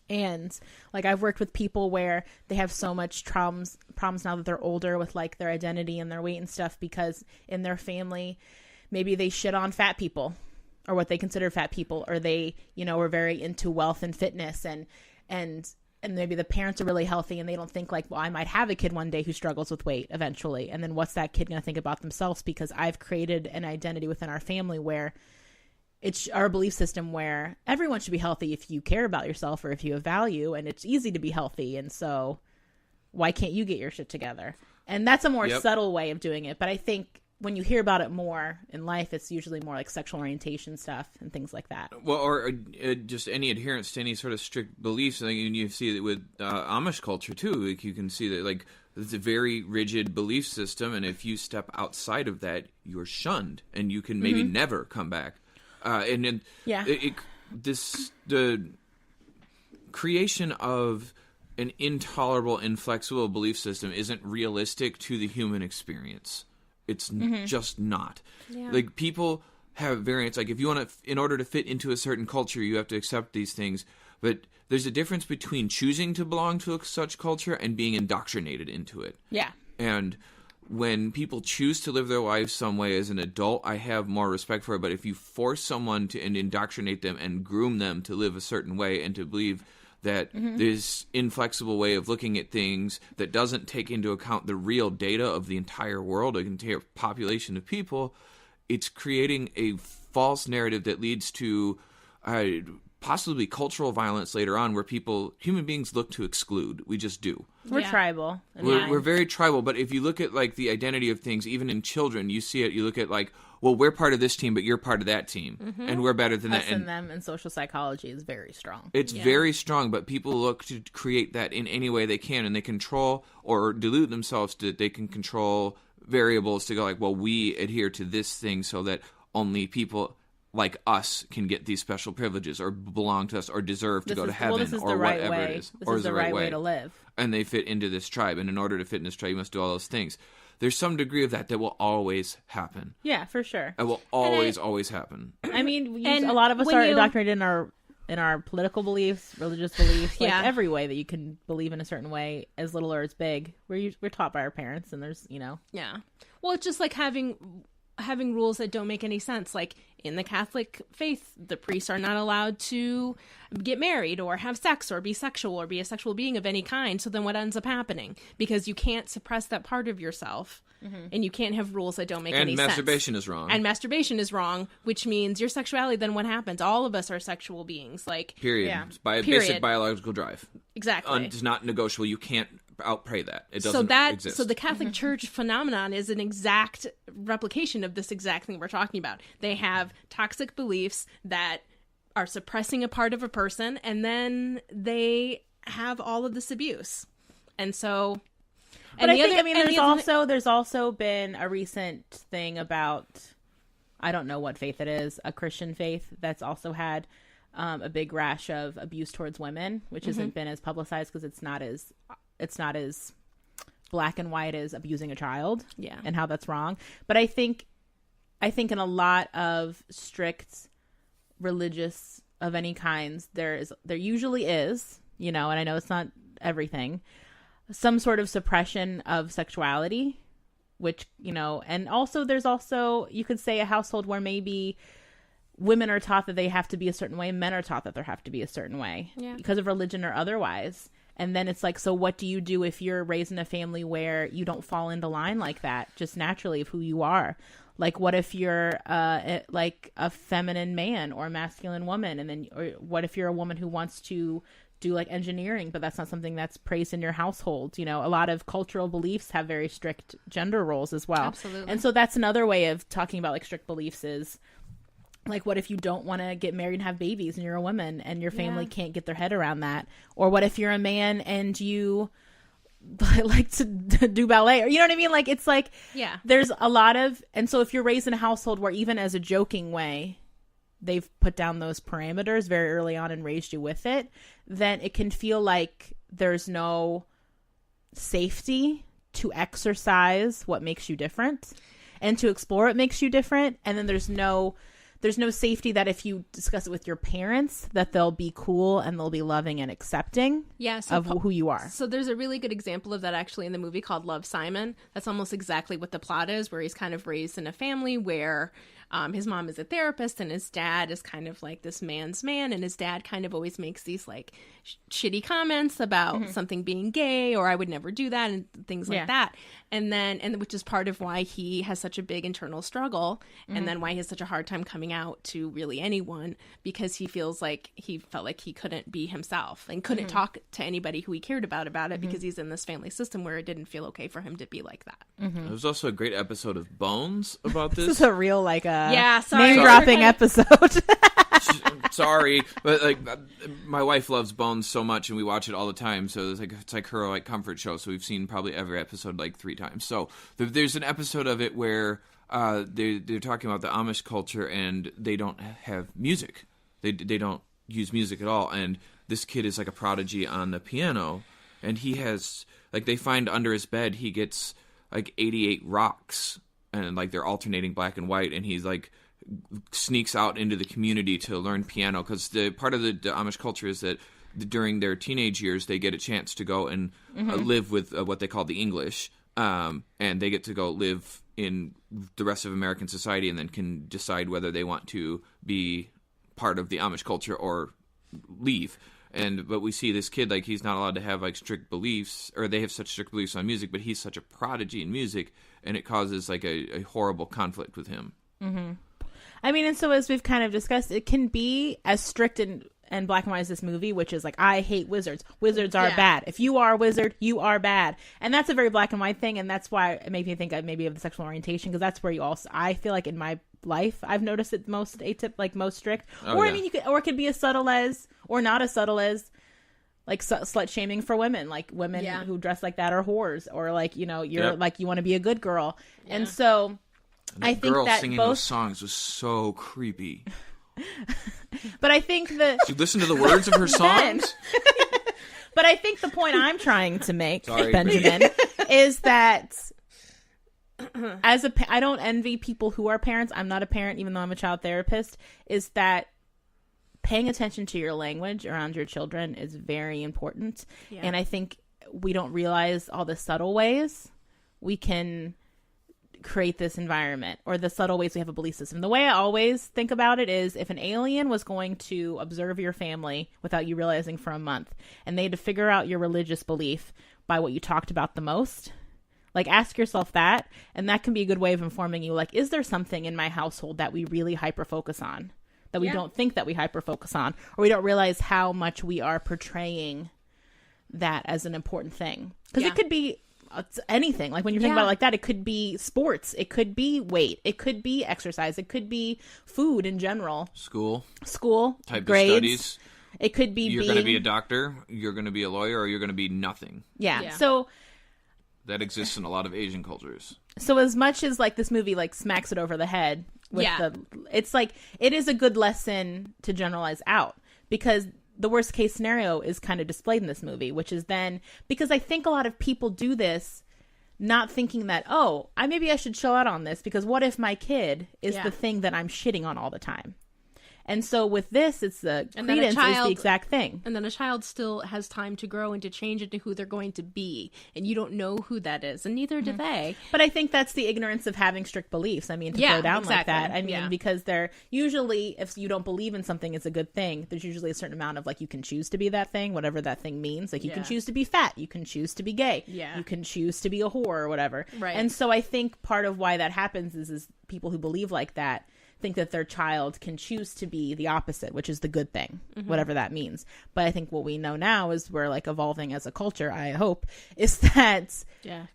And I've worked with people where they have so much problems now that they're older with their identity and their weight and stuff, because in their family, maybe they shit on fat people or what they consider fat people, or they, were very into wealth and fitness, and maybe the parents are really healthy and they don't think like, well, I might have a kid one day who struggles with weight eventually. And then what's that kid going to think about themselves? Because I've created an identity within our family where it's our belief system where everyone should be healthy if you care about yourself or if you have value, and it's easy to be healthy. And so why can't you get your shit together? And that's a more subtle way of doing it. But I think when you hear about it more in life, it's usually more like sexual orientation stuff and things like that. Well, or just any adherence to any sort of strict beliefs. Like, and you see it with Amish culture too. Like, you can see that like it's a very rigid belief system, and if you step outside of that, you're shunned, and you can maybe never come back. And then the creation of an intolerable, inflexible belief system isn't realistic to the human experience. It's just not. Yeah. Like, people have variants. Like, if you want to, in order to fit into a certain culture, you have to accept these things. But there's a difference between choosing to belong to such culture and being indoctrinated into it. Yeah. And when people choose to live their lives some way as an adult, I have more respect for it. But if you force someone to and indoctrinate them and groom them to live a certain way and to believe that this inflexible way of looking at things that doesn't take into account the real data of the entire world, an entire population of people, it's creating a false narrative that leads to possibly cultural violence later on, where human beings look to exclude. We just do. We're tribal. We're very tribal, but if you look at like the identity of things, even in children, you see it. You look at like, well, we're part of this team, but you're part of that team, and we're better than Us that. And them, and social psychology is very strong. It's very strong, but people look to create that in any way they can, and they control or delude themselves that they can control variables to go like, well, we adhere to this thing so that only people like us can get these special privileges or belong to us or deserve to go to heaven or whatever it is. This is the right way to live. And they fit into this tribe. And in order to fit in this tribe, you must do all those things. There's some degree of that will always happen. Yeah, for sure. It will always happen. I mean, a lot of us are indoctrinated in our political beliefs, religious beliefs, like every way that you can believe in a certain way, as little or as big. We're taught by our parents, and there's, Yeah. Well, it's just like having rules that don't make any sense. Like in the Catholic faith, the priests are not allowed to get married or have sex or be sexual or be a sexual being of any kind. So then what ends up happening? Because you can't suppress that part of yourself, and you can't have rules that don't make any sense. And masturbation is wrong. And masturbation is wrong, which means your sexuality, then what happens? All of us are sexual beings. Like, period. Yeah. By a basic biological drive. Exactly. It's not negotiable. You can't outpray that. It doesn't exist. So the Catholic Church phenomenon is an exact replication of this exact thing we're talking about. They have toxic beliefs that are suppressing a part of a person, and then they have all of this abuse. And so, but there's also been a recent thing about, I don't know what faith it is, a Christian faith that's also had a big rash of abuse towards women, which hasn't been as publicized because it's not as black and white as abusing a child, and how that's wrong. But I think in a lot of strict religious of any kinds, there usually is, and I know it's not everything, some sort of suppression of sexuality, which, and also there's also, you could say, a household where maybe women are taught that they have to be a certain way, men are taught that they have to be a certain way because of religion or otherwise. And then it's like, so what do you do if you're raised in a family where you don't fall into line like that, just naturally of who you are? Like, what if you're like a feminine man or a masculine woman? And then, or what if you're a woman who wants to do like engineering, but that's not something that's praised in your household? A lot of cultural beliefs have very strict gender roles as well. Absolutely. And so that's another way of talking about like strict beliefs is, like, what if you don't want to get married and have babies and you're a woman and your family can't get their head around that? Or what if you're a man and you like to do ballet? Or, you know what I mean? Like, it's like, there's a lot of, and so if you're raised in a household where even as a joking way, they've put down those parameters very early on and raised you with it, then it can feel like there's no safety to exercise what makes you different and to explore what makes you different. And then there's no safety that if you discuss it with your parents, that they'll be cool and they'll be loving and accepting of who you are. So there's a really good example of that actually in the movie called Love, Simon. That's almost exactly what the plot is, where he's kind of raised in a family where His mom is a therapist, and his dad is kind of like this man's man, and his dad kind of always makes these like shitty comments about something being gay, or I would never do that, and things like that. And which is part of why he has such a big internal struggle, and then why he has such a hard time coming out to really anyone, because he feels like he felt like he couldn't be himself and couldn't talk to anybody who he cared about it, because he's in this family system where it didn't feel okay for him to be like that. There was also a great episode of Bones about this. This is a real like sorry. name dropping episode. Sorry, but like my wife loves Bones so much, and we watch it all the time. So it's like her like comfort show. So we've seen probably every episode like 3 times. So there's an episode of it where they're talking about the Amish culture, and they don't have music. They don't use music at all. And this kid is like a prodigy on the piano, and he has like they find under his bed he gets like 88 rocks, and like they're alternating black and white, and he's like sneaks out into the community to learn piano, because the part of the Amish culture is that during their teenage years they get a chance to go and live with what they call the English, and they get to go live in the rest of American society, and then can decide whether they want to be part of the Amish culture or leave. But we see this kid, like, he's not allowed to have like strict beliefs, or they have such strict beliefs on music, but he's such a prodigy in music, and it causes like a horrible conflict with him. I mean, and so as we've kind of discussed, it can be as strict and black and white as this movie, which is like, I hate wizards. Wizards are bad. If you are a wizard, you are bad. And that's a very black and white thing, and that's why it made me think maybe of the sexual orientation, because that's where you also, I feel like in my life, I've noticed it most most strict. I mean, it could be as subtle as, or not as subtle as, like slut shaming for women, like women who dress like that are whores, or like, you're like, you want to be a good girl. And so I think girl that singing those songs was so creepy. But I think that you listen to the words of her songs. But I think the point I'm trying to make, Benjamin, is that I don't envy people who are parents. I'm not a parent, even though I'm a child therapist. Is that paying attention to your language around your children is very important. And I think we don't realize all the subtle ways we can create this environment, or the subtle ways we have a belief system. The way I always think about it is, if an alien was going to observe your family without you realizing for a month, and they had to figure out your religious belief by what you talked about the most, like, ask yourself that, and that can be a good way of informing you, like, is there something in my household that we really hyper focus on, that we don't think that we hyper focus on, or we don't realize how much we are portraying that as an important thing? Because it could be anything. Like, when you're thinking about it like that, it could be sports, it could be weight, it could be exercise, it could be food in general, school type grades, of studies. It could be you're going to be a doctor, you're going to be a lawyer, or you're going to be nothing. So that exists in a lot of Asian cultures. So as much as like this movie like smacks it over the head with it's like, it is a good lesson to generalize out, because the worst case scenario is kind of displayed in this movie, which is then, because I think a lot of people do this not thinking that, maybe I should chill out on this, because what if my kid is the thing that I'm shitting on all the time? And so with this, it's the Creedence is the exact thing. And then a child still has time to grow and to change into who they're going to be. And you don't know who that is, and neither do they. But I think that's the ignorance of having strict beliefs. I mean, to go down like that. I mean, because they're usually, if you don't believe in something, it's a good thing. There's usually a certain amount of, like, you can choose to be that thing, whatever that thing means. Like, you can choose to be fat. You can choose to be gay. You can choose to be a whore or whatever. Right. And so I think part of why that happens is people who believe like that think that their child can choose to be the opposite, which is the good thing, whatever that means. But I think what we know now is we're like evolving as a culture, I hope, is that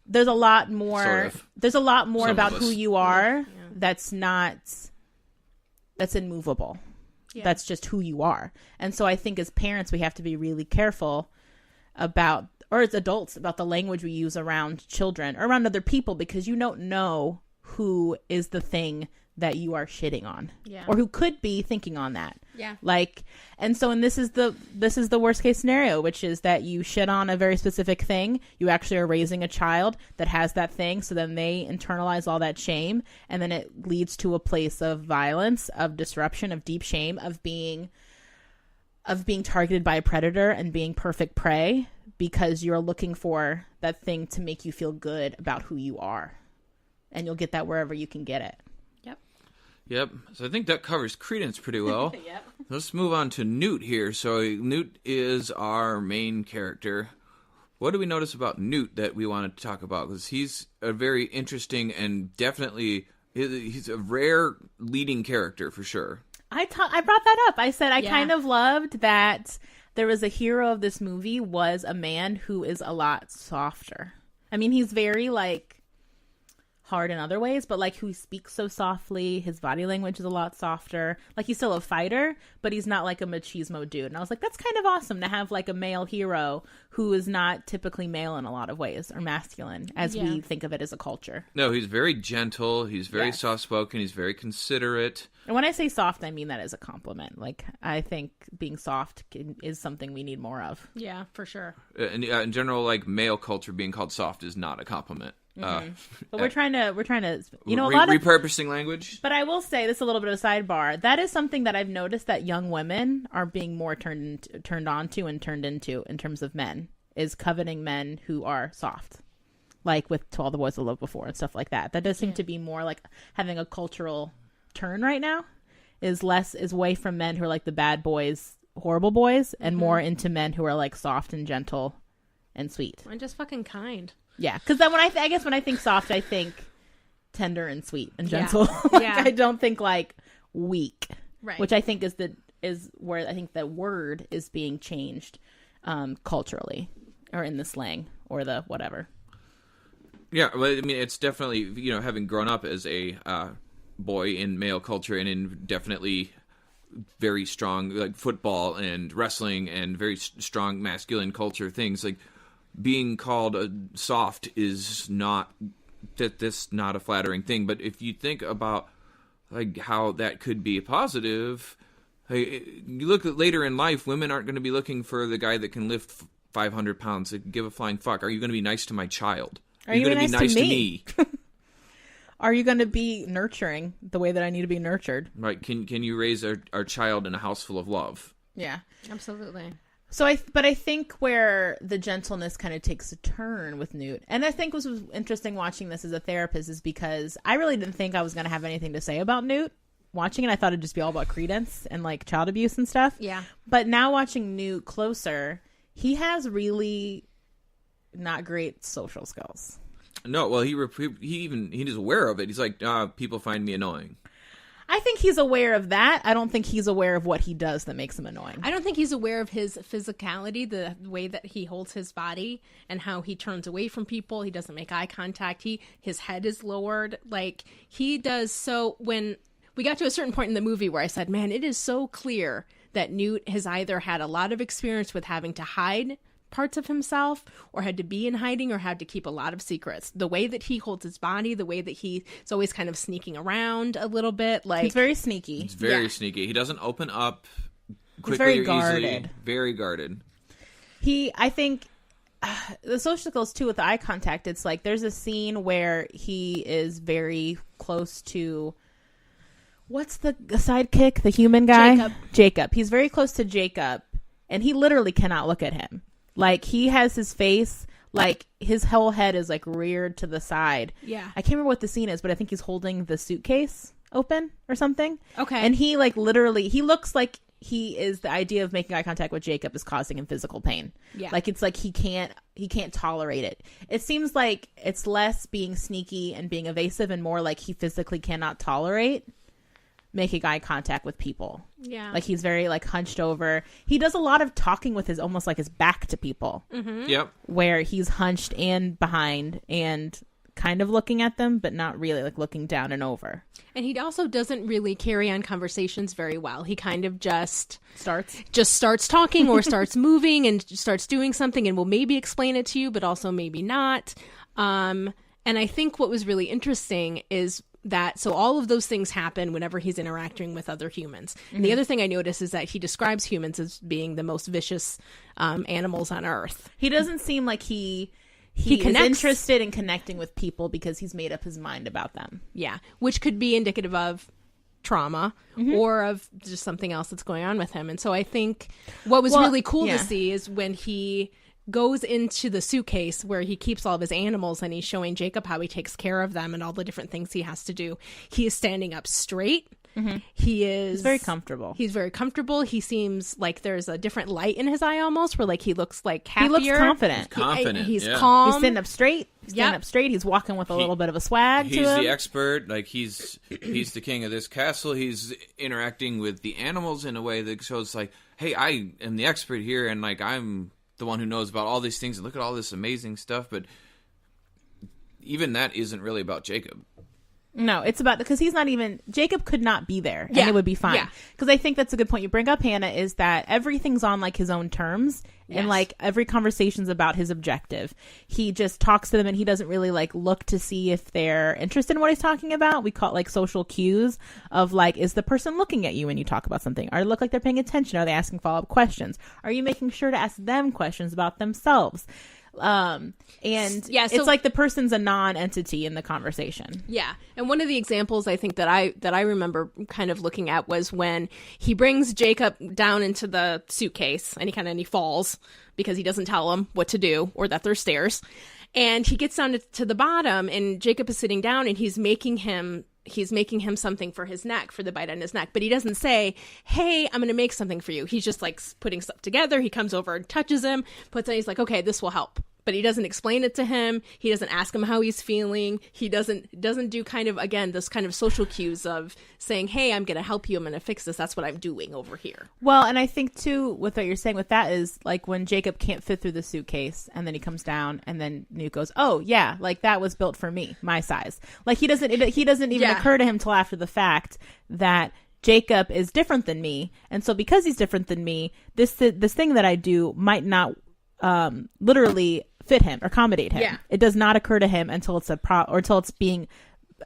there's a lot more, about who you are that's immovable. That's just who you are. And so I think as parents, we have to be really careful about, or as adults, about the language we use around children or around other people, because you don't know who is the thing that you are shitting on, or who could be thinking on that. Like, and so, and this is the worst case scenario, which is that you shit on a very specific thing. You actually are raising a child that has that thing. So then they internalize all that shame, and then it leads to a place of violence, of disruption, of deep shame, of being targeted by a predator and being perfect prey, because you're looking for that thing to make you feel good about who you are. And you'll get that wherever you can get it. Yep. So I think that covers Creedence pretty well. Yep. Let's move on to Newt here. So Newt is our main character. What do we notice about Newt that we want to talk about? Because he's a very interesting and definitely he's a rare leading character for sure. I brought that up. I said I kind of loved that there was a hero of this movie was a man who is a lot softer. I mean, he's very like hard in other ways, but like who speaks so softly, his body language is a lot softer. Like he's still a fighter, but he's not like a machismo dude. And I was like, that's kind of awesome to have like a male hero who is not typically male in a lot of ways or masculine as we think of it as a culture. No, he's very gentle. He's very soft-spoken. He's very considerate. And when I say soft, I mean that as a compliment. Like I think being soft is something we need more of. Yeah, for sure. In general, like male culture being called soft is not a compliment. But we're trying to, you know, a lot of repurposing language. But I will say this, a little bit of a sidebar. That is something that I've noticed that young women are being more turned on to and turned into in terms of men, is coveting men who are soft, like with To All the Boys I Loved Before and stuff like that. That does seem to be more like having a cultural turn right now. Is away from men who are like the bad boys, horrible boys, and more into men who are like soft and gentle and sweet and just fucking kind. Yeah, because then when I think soft, I think tender and sweet and gentle. I don't think like weak, right? Which I think is where I think the word is being changed culturally, or in the slang or the whatever. Yeah, well, I mean, it's definitely, you know, having grown up as a boy in male culture and in definitely very strong like football and wrestling and very strong masculine culture things, like being called soft is not not a flattering thing. But if you think about like how that could be positive, you look at later in life, women aren't going to be looking for the guy that can lift 500 pounds and give a flying fuck. Are you going to be nice to my child? Are you going to be nice to me? Are you going to be nurturing the way that I need to be nurtured? Right. Can you raise our child in a house full of love? Yeah, absolutely. So I think where the gentleness kind of takes a turn with Newt, and I think was interesting watching this as a therapist, is because I really didn't think I was going to have anything to say about Newt. Watching it, I thought it'd just be all about Creedence and like child abuse and stuff. Yeah. But now watching Newt closer, he has really not great social skills. No, well, he is aware of it. He's like, people find me annoying. I think he's aware of that. I don't think he's aware of what he does that makes him annoying. I don't think he's aware of his physicality, the way that he holds his body and how he turns away from people. He doesn't make eye contact. His head is lowered. Like he does. So when we got to a certain point in the movie where I said, man, it is so clear that Newt has either had a lot of experience with having to hide parts of himself or had to be in hiding or had to keep a lot of secrets. The way that he holds his body, the way that he's always kind of sneaking around a little bit, like he's very sneaky. He's very sneaky. He doesn't open up quickly, he's very or guarded. easily. Very guarded. I think the social skills too with the eye contact, it's like there's a scene where he is very close to what's the sidekick, the human guy? Jacob. He's very close to Jacob and he literally cannot look at him. Like, he has his face, like, his whole head is, like, reared to the side. Yeah. I can't remember what the scene is, but I think he's holding the suitcase open or something. Okay. And he, like, literally, he looks like he is, the idea of making eye contact with Jacob is causing him physical pain. Yeah. Like, it's like he can't tolerate it. It seems like it's less being sneaky and being evasive and more like he physically cannot tolerate making eye contact with people. Yeah. Like he's very like hunched over. He does a lot of talking with his almost like his back to people. Mm-hmm. Yep. Where he's hunched and behind and kind of looking at them, but not really, like looking down and over. And he also doesn't really carry on conversations very well. He kind of just starts talking or starts moving and starts doing something and will maybe explain it to you, but also maybe not. And I think what was really interesting is that so all of those things happen whenever he's interacting with other humans. Mm-hmm. And the other thing I notice is that he describes humans as being the most vicious animals on Earth. He doesn't seem like he is interested in connecting with people because he's made up his mind about them. Yeah, which could be indicative of trauma or of just something else that's going on with him. And so I think what was really cool to see is when he goes into the suitcase where he keeps all of his animals, and he's showing Jacob how he takes care of them and all the different things he has to do. He is standing up straight. Mm-hmm. He's very comfortable. He's very comfortable. He seems like there's a different light in his eye almost, where like he looks like happier. He looks confident. He's calm. He's sitting up straight. He's walking with a little bit of a swag to him. He's the expert. Like he's the king of this castle. He's interacting with the animals in a way that shows like, hey, I am the expert here, and like I'm the one who knows about all these things, and look at all this amazing stuff. But even that isn't really about Jacob. No, it's about, because he's not even, Jacob could not be there and it would be fine. Because I think that's a good point you bring up, Hannah, is that everything's on like his own terms. And like every conversation's about his objective. He just talks to them and he doesn't really like look to see if they're interested in what he's talking about. We call it like social cues of like, is the person looking at you when you talk about something? Or look like they're paying attention? Are they asking follow-up questions? Are you making sure to ask them questions about themselves? It's like the person's a non-entity in the conversation. Yeah. And one of the examples I think that I remember kind of looking at was when he brings Jacob down into the suitcase and he falls because he doesn't tell him what to do or that there's stairs. And he gets down to the bottom and Jacob is sitting down and he's making him something for his neck, for the bite on his neck. But he doesn't say, hey, I'm going to make something for you. He's just like putting stuff together. He comes over and touches him, puts it, he's like, okay, this will help. But he doesn't explain it to him. He doesn't ask him how he's feeling. He doesn't do kind of, again, this kind of social cues of saying, hey, I'm going to help you. I'm going to fix this. That's what I'm doing over here. Well, and I think too, with what you're saying with that is like when Jacob can't fit through the suitcase and then he comes down and then Newt goes, oh yeah, like that was built for me, my size. Like he doesn't even occur to him till after the fact that Jacob is different than me. And so because he's different than me, this thing that I do might not literally fit him or accommodate him. It does not occur to him until it's until it's being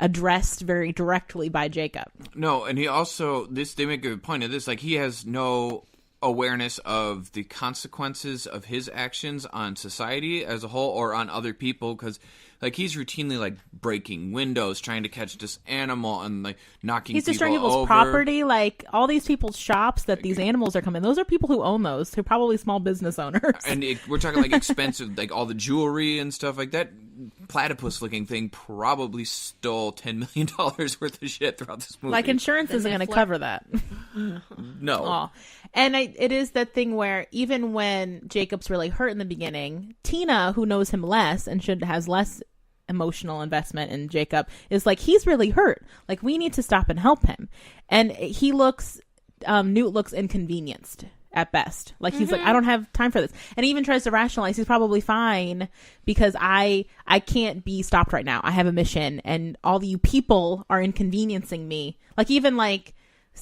addressed very directly by Jacob. No, and he also they make a point of this, like he has no awareness of the consequences of his actions on society as a whole or on other people, because like he's routinely like breaking windows, trying to catch this animal and like knocking people over. He's destroying people's property, like all these people's shops that these animals are coming. Those are people who own those. They're probably small business owners. And we're talking like expensive, like all the jewelry and stuff like that. Platypus-looking thing probably stole $10 million worth of shit throughout this movie. Like insurance isn't going to cover that. No. Aww. And it is that thing where even when Jacob's really hurt in the beginning, Tina, who knows him less and has less emotional investment in Jacob, is like, he's really hurt. Like, we need to stop and help him. And Newt looks inconvenienced at best. Like, he's like, I don't have time for this. And he even tries to rationalize he's probably fine because I can't be stopped right now. I have a mission and all you people are inconveniencing me. Like, even like,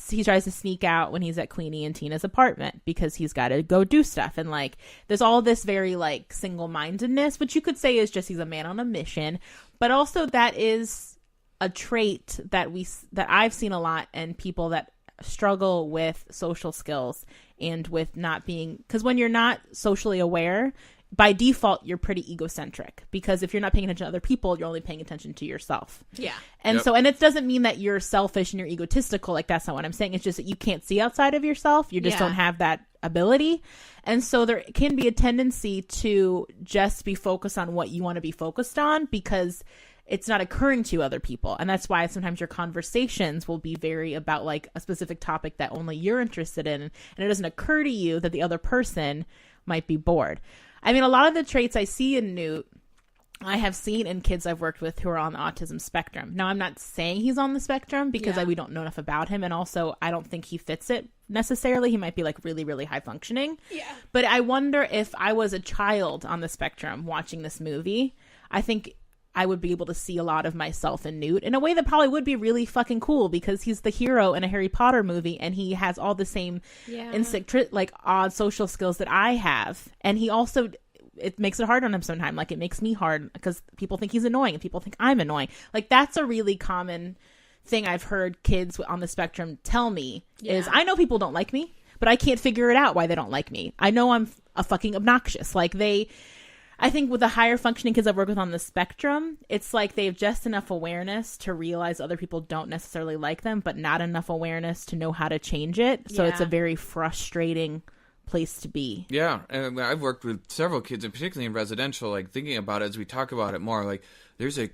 he tries to sneak out when he's at Queenie and Tina's apartment because he's got to go do stuff. And like, there's all this very like single-mindedness, which you could say is just he's a man on a mission. But also that is a trait that I've seen a lot in people that struggle with social skills and with not being, because when you're not socially aware, by default, you're pretty egocentric, because if you're not paying attention to other people, you're only paying attention to yourself. Yeah. And so, and it doesn't mean that you're selfish and you're egotistical. Like, that's not what I'm saying. It's just that you can't see outside of yourself. You just don't have that ability. And so there can be a tendency to just be focused on what you want to be focused on because it's not occurring to other people. And that's why sometimes your conversations will be very about like a specific topic that only you're interested in. And it doesn't occur to you that the other person might be bored. I mean, a lot of the traits I see in Newt, I have seen in kids I've worked with who are on the autism spectrum. Now, I'm not saying he's on the spectrum because we don't know enough about him. And also, I don't think he fits it necessarily. He might be like really, really high functioning. Yeah. But I wonder if I was a child on the spectrum watching this movie, I think I would be able to see a lot of myself in Newt in a way that probably would be really fucking cool because he's the hero in a Harry Potter movie and he has all the same instinct, like odd social skills that I have. And he also, it makes it hard on him sometimes. Like, it makes me hard because people think he's annoying and people think I'm annoying. Like, that's a really common thing I've heard kids on the spectrum tell me is, I know people don't like me, but I can't figure it out why they don't like me. I know I'm a fucking obnoxious. Like, I think with the higher functioning kids I've worked with on the spectrum, it's like they have just enough awareness to realize other people don't necessarily like them, but not enough awareness to know how to change it. So it's a very frustrating place to be. Yeah, and I've worked with several kids, and particularly in residential, like thinking about it as we talk about it more, like there's a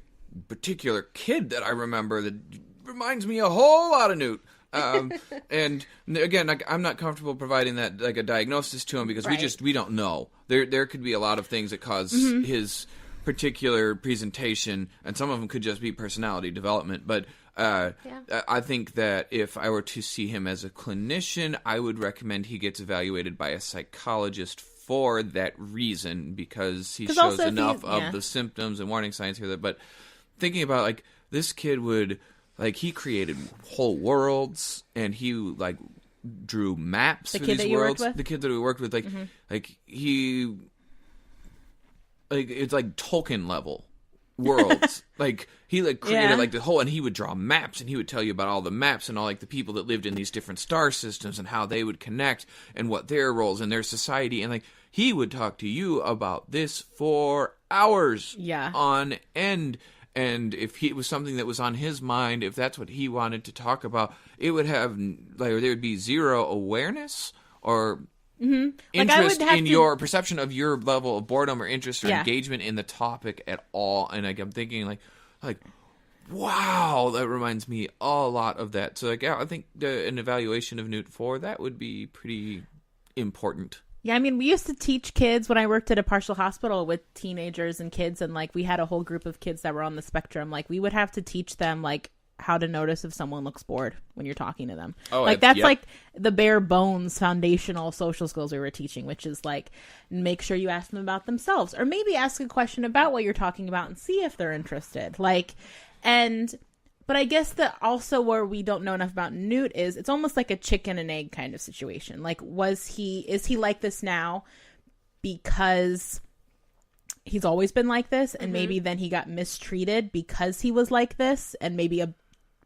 particular kid that I remember that reminds me a whole lot of Newt. And again, like, I'm not comfortable providing that like a diagnosis to him because we don't know. There could be a lot of things that cause his particular presentation, and some of them could just be personality development. But I think that if I were to see him as a clinician, I would recommend he gets evaluated by a psychologist for that reason, because he shows enough of the symptoms and warning signs here. But thinking about, like, this kid would... Like, he created whole worlds, and he, like, drew maps for these worlds. The kid that we worked with, like, he... Like, it's like Tolkien level worlds. Like, he, like, created, like, the whole... And he would draw maps, and he would tell you about all the maps and all, like, the people that lived in these different star systems and how they would connect and what their roles in their society. And, like, he would talk to you about this for hours on end. And if it was something that was on his mind, if that's what he wanted to talk about, it would have, like, there would be zero awareness or interest in your perception of your level of boredom or interest or engagement in the topic at all. And like, I'm thinking, like, wow, that reminds me a lot of that. So, like, I think an evaluation of Newt 4, that would be pretty important. Yeah, I mean, we used to teach kids when I worked at a partial hospital with teenagers and kids, and, like, we had a whole group of kids that were on the spectrum. Like, we would have to teach them, like, how to notice if someone looks bored when you're talking to them. Oh, like, that's, like, the bare bones foundational social skills we were teaching, which is, like, make sure you ask them about themselves, or maybe ask a question about what you're talking about and see if they're interested. Like, but I guess that also where we don't know enough about Newt is it's almost like a chicken and egg kind of situation. Like, is he like this now because he's always been like this, and maybe then he got mistreated because he was like this, and maybe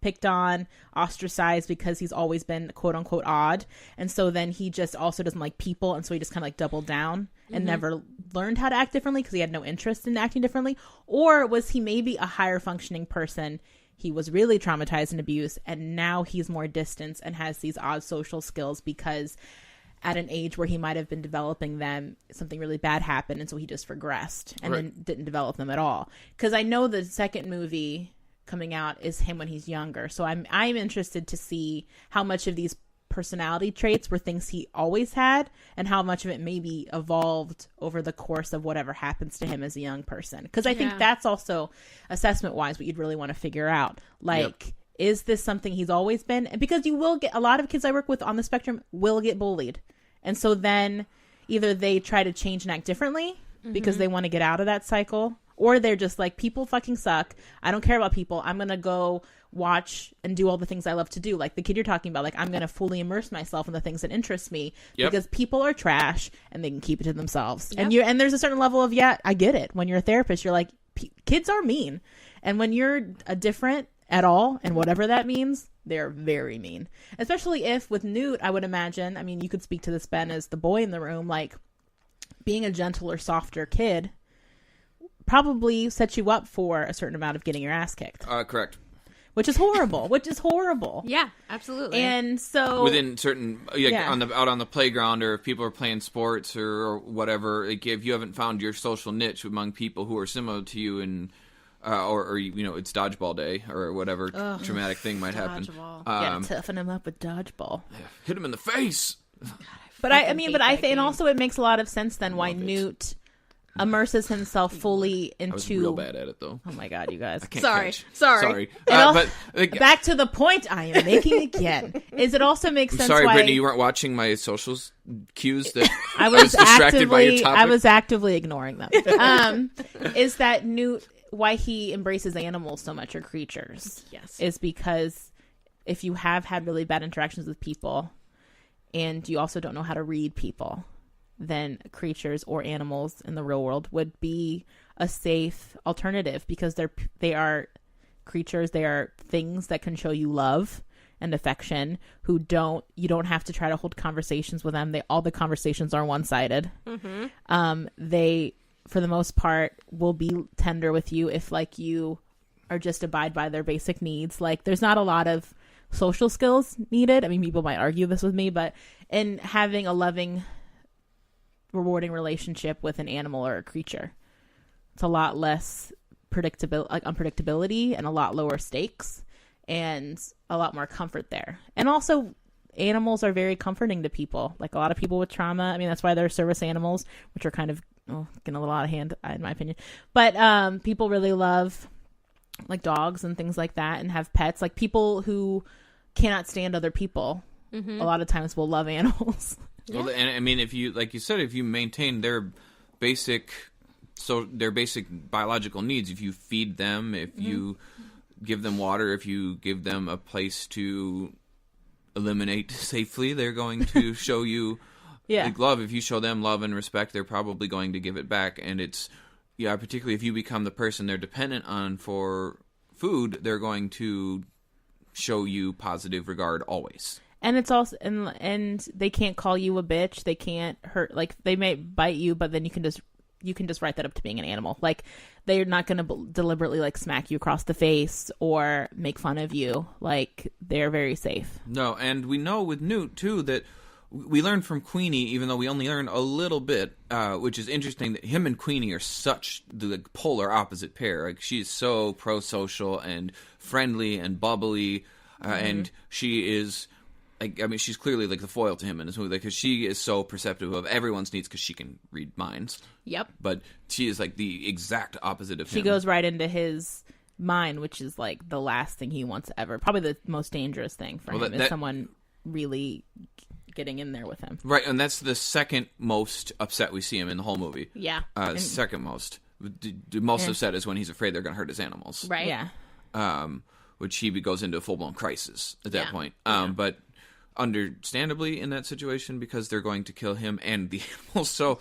picked on, ostracized because he's always been quote unquote odd, and so then he just also doesn't like people, and so he just kind of like doubled down and never learned how to act differently because he had no interest in acting differently? Or was he maybe a higher functioning person? He was really traumatized and abused, and now he's more distant and has these odd social skills because at an age where he might have been developing them, something really bad happened, and so he just regressed and then didn't develop them at all. Because I know the second movie coming out is him when he's younger, so I'm interested to see how much of these personality traits were things he always had, and how much of it maybe evolved over the course of whatever happens to him as a young person. Because I think that's also, assessment wise, what you'd really want to figure out. Like, is this something he's always been? And because you will get, a lot of kids I work with on the spectrum will get bullied, and so then either they try to change and act differently because they want to get out of that cycle, or they're just like, people fucking suck, I don't care about people, I'm gonna go watch and do all the things I love to do, like the kid you're talking about. Like, I'm gonna fully immerse myself in the things that interest me because people are trash and they can keep it to themselves. And there's a certain level of, I get it. When you're a therapist, you're like, kids are mean, and when you're a different at all, and whatever that means, they're very mean. Especially if with Newt, I would imagine, I mean, you could speak to this, Ben, as the boy in the room, like, being a gentler, softer kid probably sets you up for a certain amount of getting your ass kicked. Correct. Which is horrible. Yeah, absolutely. And so within certain, out on the playground, or if people are playing sports or whatever, like, if you haven't found your social niche among people who are similar to you, and or it's dodgeball day or whatever traumatic thing might happen. Toughen him up with dodgeball. Hit him in the face. God, and also it makes a lot of sense then why Newt immerses himself fully into... I was real bad at it, though. Oh my god, you guys. Sorry. But back to the point I am making again, is it also makes sense sorry, why... Brittany, you weren't watching my social cues that I was distracted by your topic? I was actively ignoring them. Is that Newt, why he embraces animals so much, or creatures, is because if you have had really bad interactions with people, and you also don't know how to read people, then creatures or animals in the real world would be a safe alternative, because they are creatures, they are things that can show you love and affection, you don't have to try to hold conversations with them. All the conversations are one-sided. They, for the most part, will be tender with you if, like, you are just abide by their basic needs. Like, there's not a lot of social skills needed. I mean, people might argue this with me, but in having a loving rewarding relationship with an animal or a creature. It's a lot less unpredictability and a lot lower stakes and a lot more comfort there. And also, animals are very comforting to people. Like a lot of people with trauma. I mean, that's why they're service animals, which are kind of getting a little out of hand, in my opinion. But people really love like dogs and things like that and have pets. Like people who cannot stand other people, a lot of times will love animals. Yeah. Well, and I mean, if you, like you said, if you maintain their basic biological needs, if you feed them, if you give them water, if you give them a place to eliminate safely, they're going to show you like love. If you show them love and respect, they're probably going to give it back. And it's, particularly if you become the person they're dependent on for food, they're going to show you positive regard always. And it's also, and they can't call you a bitch. They can't hurt, like they may bite you, but then you can just write that up to being an animal. Like they're not going to deliberately like smack you across the face or make fun of you. Like they're very safe. No, and we know with Newt too that we learned from Queenie, even though we only learned a little bit, which is interesting that him and Queenie are such the polar opposite pair. Like she's so pro-social and friendly and bubbly, and she is. I mean, she's clearly like the foil to him in this movie because she is so perceptive of everyone's needs because she can read minds. Yep. But she is like the exact opposite of him. She goes right into his mind, which is like the last thing he wants ever. Probably the most dangerous thing for him is someone really getting in there with him. Right, and that's the second most upset we see him in the whole movie. Yeah. Second most. The most upset is when he's afraid they're going to hurt his animals. Right. Yeah. Which he goes into a full-blown crisis at that point. But understandably in that situation because they're going to kill him and the animals. So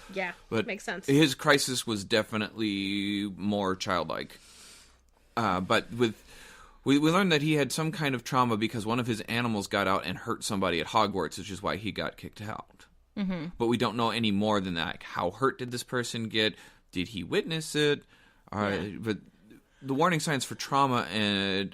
but makes sense. His crisis was definitely more childlike. But we learned that he had some kind of trauma because one of his animals got out and hurt somebody at Hogwarts, which is why he got kicked out. But we don't know any more than that. Like, how hurt did this person get? Did he witness it? But the warning signs for trauma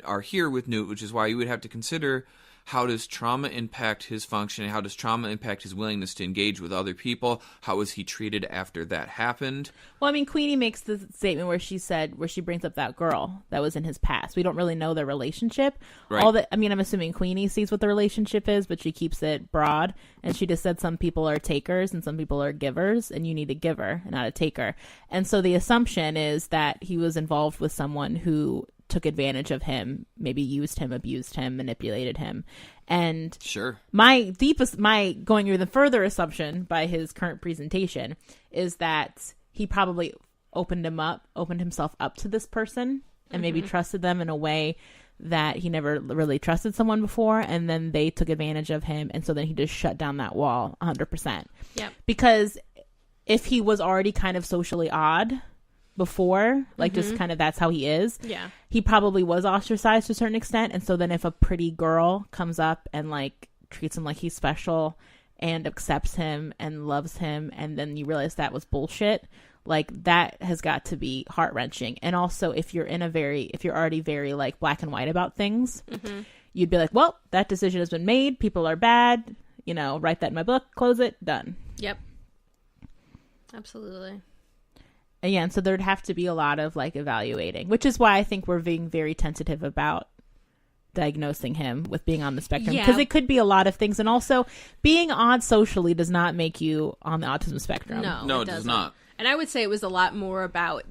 are here with Newt, which is why you would have to consider how does trauma impact his functioning? How does trauma impact his willingness to engage with other people? How was he treated after that happened? Well, I mean, Queenie makes the statement where she brings up that girl that was in his past. We don't really know their relationship. Right. I'm assuming Queenie sees what the relationship is, but she keeps it broad. And she just said some people are takers and some people are givers, and you need a giver and not a taker. And so the assumption is that he was involved with someone who took advantage of him, maybe used him, abused him, manipulated him. And my going through the further assumption by his current presentation is that he probably opened himself up to this person and maybe trusted them in a way that he never really trusted someone before, and then they took advantage of him, and so then he just shut down that wall 100%. Yep. Because if he was already kind of socially odd before, like just kind of that's how he is, he probably was ostracized to a certain extent. And so then if a pretty girl comes up and like treats him like he's special and accepts him and loves him, and then you realize that was bullshit, like that has got to be heart-wrenching. And also if you're already very like black and white about things, you'd be like, well, that decision has been made, people are bad, write that in my book, close it, done. Yep. Absolutely. And so there'd have to be a lot of like evaluating, which is why I think we're being very tentative about diagnosing him with being on the spectrum, because it could be a lot of things. And also being odd socially does not make you on the autism spectrum. No, it does not. And I would say it was a lot more about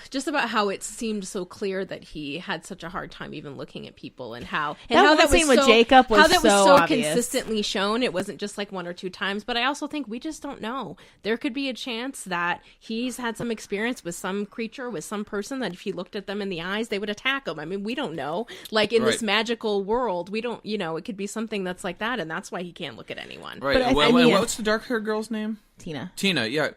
just about how it seemed so clear that he had such a hard time even looking at people, and how that was with Jacob was so obvious. Consistently shown. It wasn't just like one or two times, but I also think we just don't know. There could be a chance that he's had some experience with some creature, with some person, that if he looked at them in the eyes, they would attack him. I mean, we don't know. Like in this magical world, we don't, it could be something that's like that, and that's why he can't look at anyone. Right. What's the dark-haired girl's name? Tina, yeah.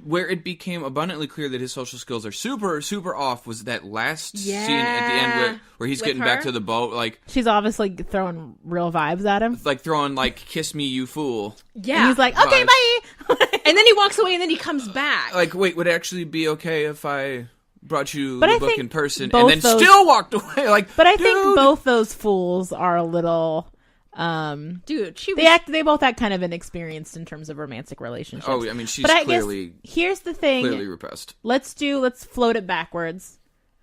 Where it became abundantly clear that his social skills are super, super off was that last scene at the end where he's getting back to the boat. Like she's obviously throwing real vibes at him. Like throwing like, kiss me, you fool. Yeah. And he's like, okay, bye. And then he walks away and then he comes back. Like, wait, would it actually be okay if I brought you the book in person and then still walked away? Like, but I think both those fools are a little Dude, They both act kind of inexperienced in terms of romantic relationships. Oh, I mean, she's but clearly here's the thing. Clearly repressed. Let's float it backwards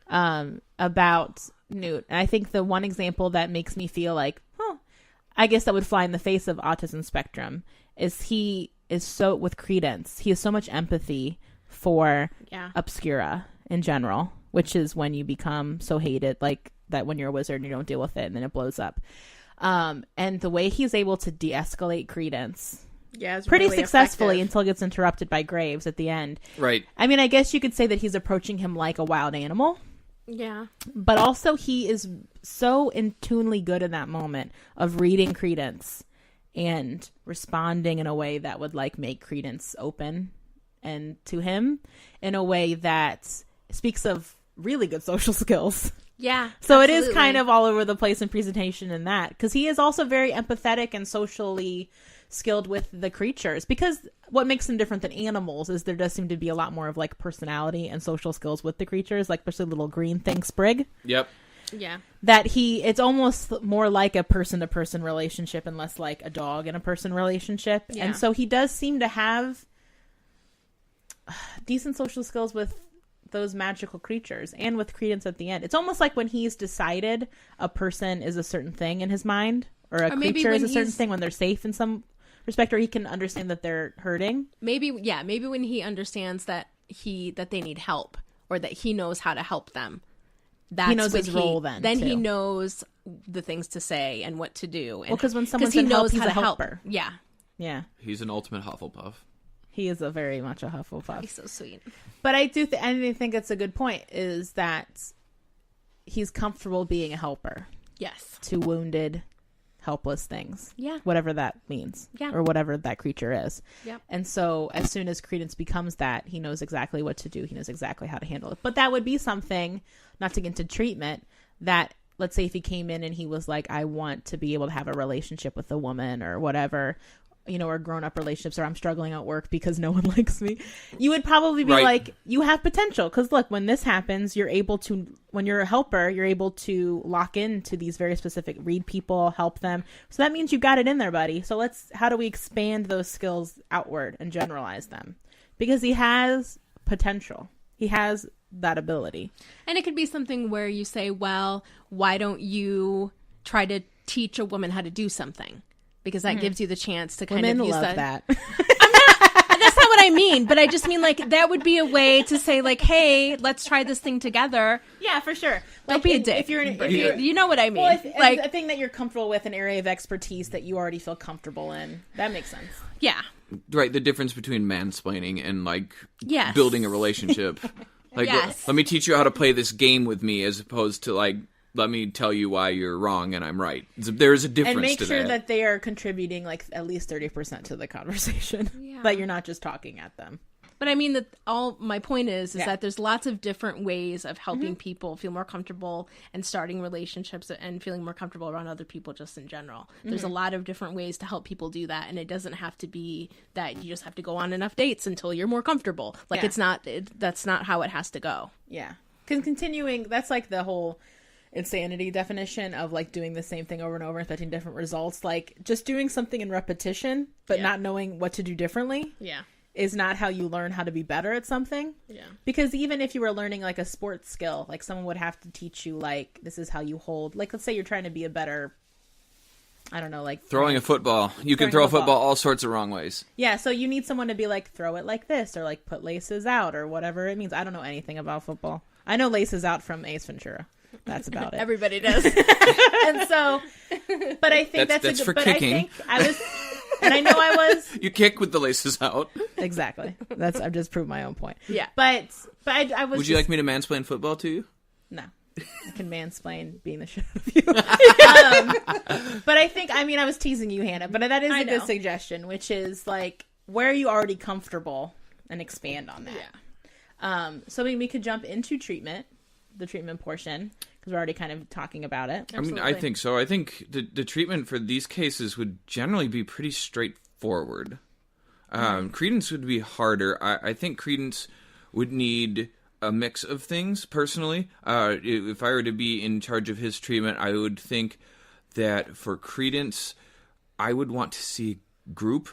about Newt. And I think the one example that makes me feel like, I guess that would fly in the face of autism spectrum is he is so with Creedence. He has so much empathy for obscura in general, which is when you become so hated, like that when you're a wizard and you don't deal with it and then it blows up. And the way he's able to de-escalate Creedence pretty really successfully effective. Until it gets interrupted by Graves at the end. Right. I mean, I guess you could say that he's approaching him like a wild animal. Yeah. But also he is so intunely good in that moment of reading Creedence and responding in a way that would like make Creedence open and to him in a way that speaks of really good social skills. Yeah. So absolutely. It is kind of all over the place in presentation in that, because he is also very empathetic and socially skilled with the creatures, because what makes them different than animals is there does seem to be a lot more of like personality and social skills with the creatures, like especially little green thing Sprig. Yep. Yeah. That it's almost more like a person to person relationship and less like a dog and a person relationship. Yeah. And so he does seem to have decent social skills with those magical creatures and with Creedence at the end. It's almost like when he's decided a person is a certain thing in his mind, or a creature is a certain thing when they're safe in some respect, or he can understand that they're hurting. Maybe when he understands that they need help, or that he knows how to help them. That's he knows his role then. Then he knows the things to say and what to do. And, well, because when someone's in help, he's a helper. Yeah. Yeah. He's an ultimate Hufflepuff. He is very much a Hufflepuff. He's so sweet. But I do I think it's a good point, is that he's comfortable being a helper. Yes. To wounded, helpless things. Yeah. Whatever that means. Yeah. Or whatever that creature is. Yep. And so as soon as Creedence becomes that, he knows exactly what to do. He knows exactly how to handle it. But that would be something, not to get into treatment, that let's say if he came in and he was like, I want to be able to have a relationship with a woman or whatever, you know, or grown-up relationships, or I'm struggling at work because no one likes me, you would probably be like, you have potential. Because look, when this happens, you're able to, when you're a helper, you're able to lock into these very specific, read people, help them. So that means you got it in there, buddy. So how do we expand those skills outward and generalize them? Because he has potential. He has that ability. And it could be something where you say, well, why don't you try to teach a woman how to do something? Because that gives you the chance to kind of use that. That's not what I mean, but I just mean like that would be a way to say like, hey, let's try this thing together. Yeah, for sure. Don't be a dick. If you're you know what I mean. Well, like a thing that you're comfortable with, an area of expertise that you already feel comfortable in. That makes sense. Yeah. Right. The difference between mansplaining and like yes. building a relationship. Like, yes. let me teach you how to play this game with me, as opposed to like, let me tell you why you're wrong and I'm right. There's a difference to that. And make sure that they are contributing like at least 30% to the conversation. Yeah. That you're not just talking at them. But I mean that my point is that there's lots of different ways of helping people feel more comfortable and starting relationships and feeling more comfortable around other people just in general. There's a lot of different ways to help people do that, and it doesn't have to be that you just have to go on enough dates until you're more comfortable. Like that's not how it has to go. Yeah. Continuing, that's like the whole insanity definition of like doing the same thing over and over and expecting different results. Like just doing something in repetition but not knowing what to do differently is not how you learn how to be better at something. Because even if you were learning like a sports skill, like someone would have to teach you like this is how you hold, like let's say you're trying to be a better, I don't know, like throwing a football. You can throw a football all sorts of wrong ways. Yeah, so you need someone to be like throw it like this or like put laces out or whatever it means. I don't know anything about football. I know laces out from Ace Ventura. That's about it. Everybody does. And so, but I think that's for kicking. I know I was. You kick with the laces out. Exactly. I've just proved my own point. Yeah. But I was. Would you like me to mansplain football to you? No. I can mansplain being the shit out of you. But I think, I was teasing you, Hannah, but that is a good suggestion, which is like, where are you already comfortable, and expand on that. Yeah. So we could jump into the treatment portion, because we're already kind of talking about it. Absolutely. I think so. I think the treatment for these cases would generally be pretty straightforward. Creedence would be harder. I think Creedence would need a mix of things, personally. If I were to be in charge of his treatment, I would think that for Creedence, I would want to see group,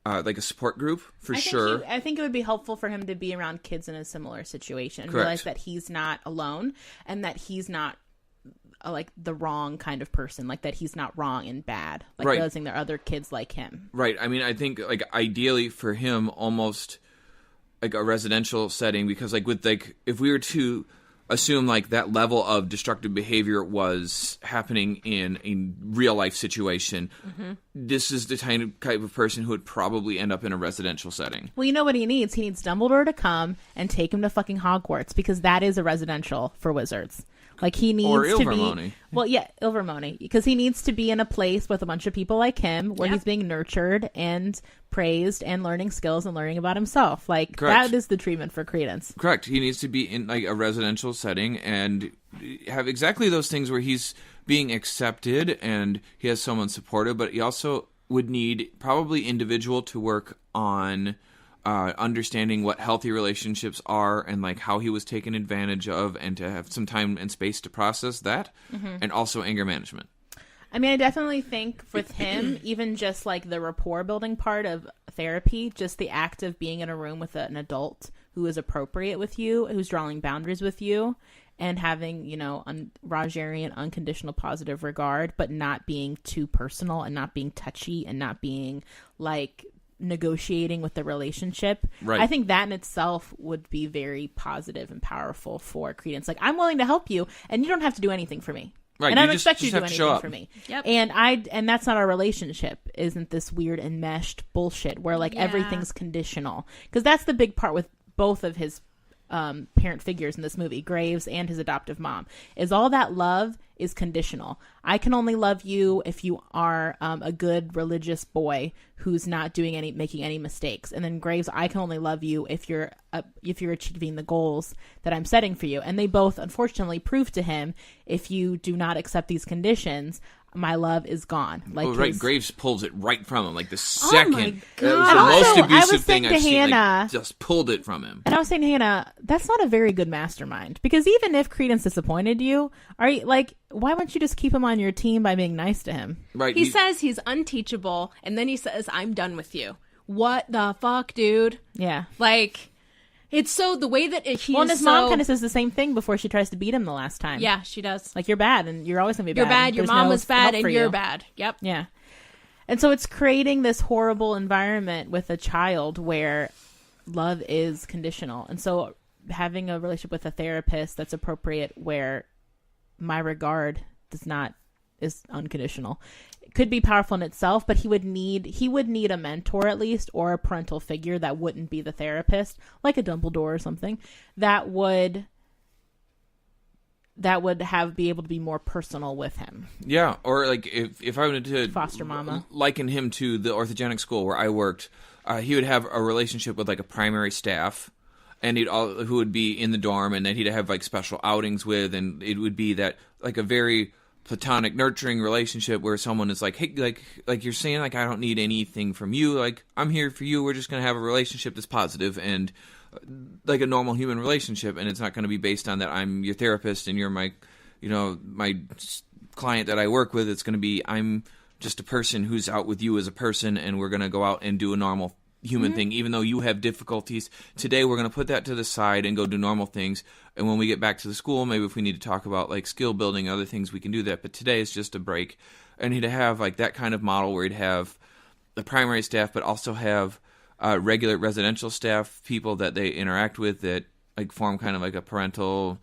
like a support group for sure. I think it would be helpful for him to be around kids in a similar situation and Correct. realize that he's not alone and that he's not like the wrong kind of person, like that he's not wrong and bad, like Right. realizing there are other kids like him. Right. I mean, I think like ideally for him, almost like a residential setting, because like with like if we were to assume like that level of destructive behavior was happening in a real life situation, this is the type of person who would probably end up in a residential setting. Well, you know what he needs? He needs Dumbledore to come and take him to fucking Hogwarts, because that is a residential for wizards. Like he needs to be, well, yeah, Ilvermorny, because he needs to be in a place with a bunch of people like him, where he's being nurtured and praised and learning skills and learning about himself. Like Correct. that is the treatment for Creedence. Correct. He needs to be in like a residential setting and have exactly those things where he's being accepted and he has someone supportive, but he also would need probably individual to work on understanding what healthy relationships are and like how he was taken advantage of, and to have some time and space to process that, and also anger management. I mean, I definitely think with him, even just like the rapport building part of therapy, just the act of being in a room with an adult who is appropriate with you, who's drawing boundaries with you, and having, you know, Rogerian unconditional positive regard, but not being too personal and not being touchy and not being like negotiating with the relationship. Right. I think that in itself would be very positive and powerful for Creedence. Like, I'm willing to help you and you don't have to do anything for me. Right. And I don't just expect you to do have to show anything up for me. Yep. And that's not our relationship. Isn't this weird enmeshed bullshit where like everything's conditional? Because that's the big part with both of his parent figures in this movie, Graves and his adoptive mom, is all that love is conditional. I can only love you if you are a good religious boy who's not making any mistakes. And then Graves, I can only love you if you're achieving the goals that I'm setting for you. And they both unfortunately prove to him, if you do not accept these conditions, my love is gone. Like, right, Graves pulls it right from him. Like the second, my it God. was the most abusive I was thing saying I've to seen. Hannah- Like, just pulled it from him. And I was saying to Hannah, that's not a very good mastermind, because even if Creedence disappointed you, are you like, why wouldn't you just keep him on your team by being nice to him? Right. He says he's unteachable, and then he says, I'm done with you. What the fuck, dude? Yeah. Like, it's so the way that he's Well, and his mom kind of says the same thing before she tries to beat him the last time. Yeah, she does. Like, you're bad, and you're always going to be You're bad. bad, your There's mom no was bad, help and for you're you. bad. Yep. Yeah. And so it's creating this horrible environment with a child where love is conditional. And so having a relationship with a therapist that's appropriate, where my regard is unconditional, it could be powerful in itself, but he would need a mentor at least, or a parental figure that wouldn't be the therapist, like a Dumbledore or something, that would be able to be more personal with him. Yeah, or like if I wanted to Foster mama. liken him to the orthogenic school where I worked, he would have a relationship with like a primary staff, and who would be in the dorm, and then he'd have like special outings with, and it would be that like a very platonic, nurturing relationship where someone is like, hey, like you're saying, like, I don't need anything from you, like I'm here for you. We're just gonna have a relationship that's positive and like a normal human relationship, and it's not going to be based on that I'm your therapist and you're my client that I work with. It's going to be, I'm just a person who's out with you as a person, and we're going to go out and do a normal human thing. Even though you have difficulties today, we're going to put that to the side and go do normal things. And when we get back to the school, maybe if we need to talk about like skill building, other things, we can do that. But today is just a break. And he'd have like that kind of model where he'd have the primary staff, but also have regular residential staff, people that they interact with that like form kind of like a parental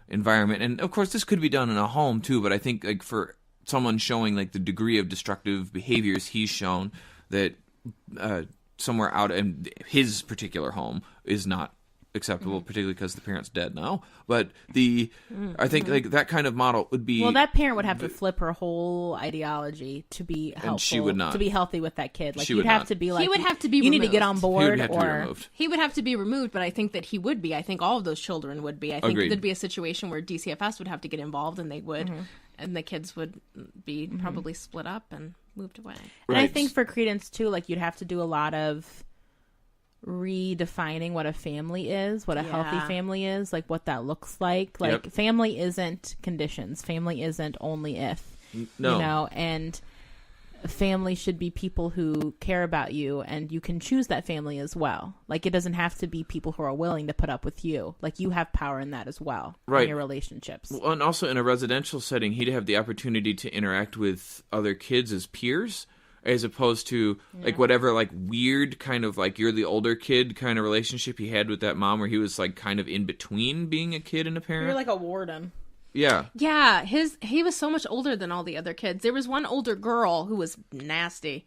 environment. And of course this could be done in a home too, but I think like for someone showing like the degree of destructive behaviors he's shown, that somewhere out in his particular home is not acceptable, particularly because the parent's dead now. But I think like that kind of model would be, well, that parent would have to flip her whole ideology to be helpful, and she would not, to be healthy with that kid. Like, she you'd would have not. to be like, He would have to be you need to removed. get on board, he would have to be or removed. He would have to be removed, but I think that he would be. I think all of those children would be. I think Agreed. there'd be a situation where DCFS would have to get involved, and they would, and the kids would be probably split up and moved away. And I Right. think for Creedence too, like, you'd have to do a lot of redefining what a family is, what a healthy family is, like what that looks like. Like, Yep. family isn't conditions. Family isn't only if. No. You know, and family should be people who care about you, and you can choose that family as well. Like, it doesn't have to be people who are willing to put up with you. Like, you have power in that as well. Right. In your relationships. Well, and also in a residential setting, he'd have the opportunity to interact with other kids as peers, as opposed to like whatever like weird kind of like you're the older kid kind of relationship he had with that mom, where he was like kind of in between being a kid and a parent. You're like a warden. Yeah. Yeah, he was so much older than all the other kids. There was one older girl who was nasty.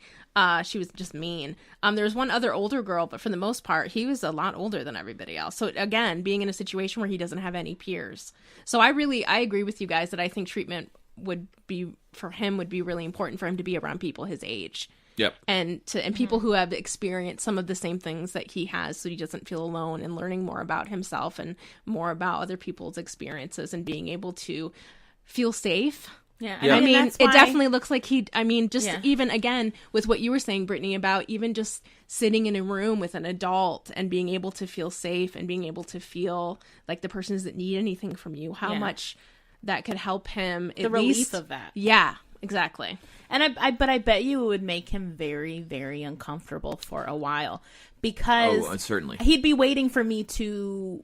She was just mean. There was one other older girl, but for the most part, he was a lot older than everybody else. So again, being in a situation where he doesn't have any peers. So I agree with you guys that I think treatment would be really important for him to be around people his age. Yep. And people who have experienced some of the same things that he has, so he doesn't feel alone, and learning more about himself and more about other people's experiences and being able to feel safe. Yeah. I mean, that's why... it definitely looks like even again, with what you were saying, Brittany, about even just sitting in a room with an adult and being able to feel safe and being able to feel like the person doesn't need anything from you, how much that could help him. The release of that. Yeah, exactly. And but I bet you it would make him very, very uncomfortable for a while, because certainly he'd be waiting for me to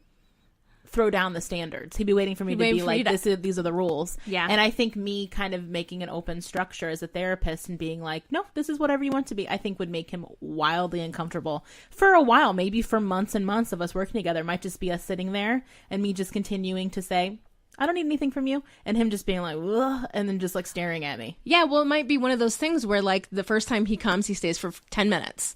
throw down the standards. He'd be waiting for me to be like, these are the rules. Yeah. And I think me kind of making an open structure as a therapist and being like, no, this is whatever you want to be, I think would make him wildly uncomfortable for a while, maybe for months and months of us working together. It might just be us sitting there and me just continuing to say, I don't need anything from you, and him just being like, ugh, and then just like staring at me. Yeah, well, it might be one of those things where like the first time he comes, he stays for 10 minutes.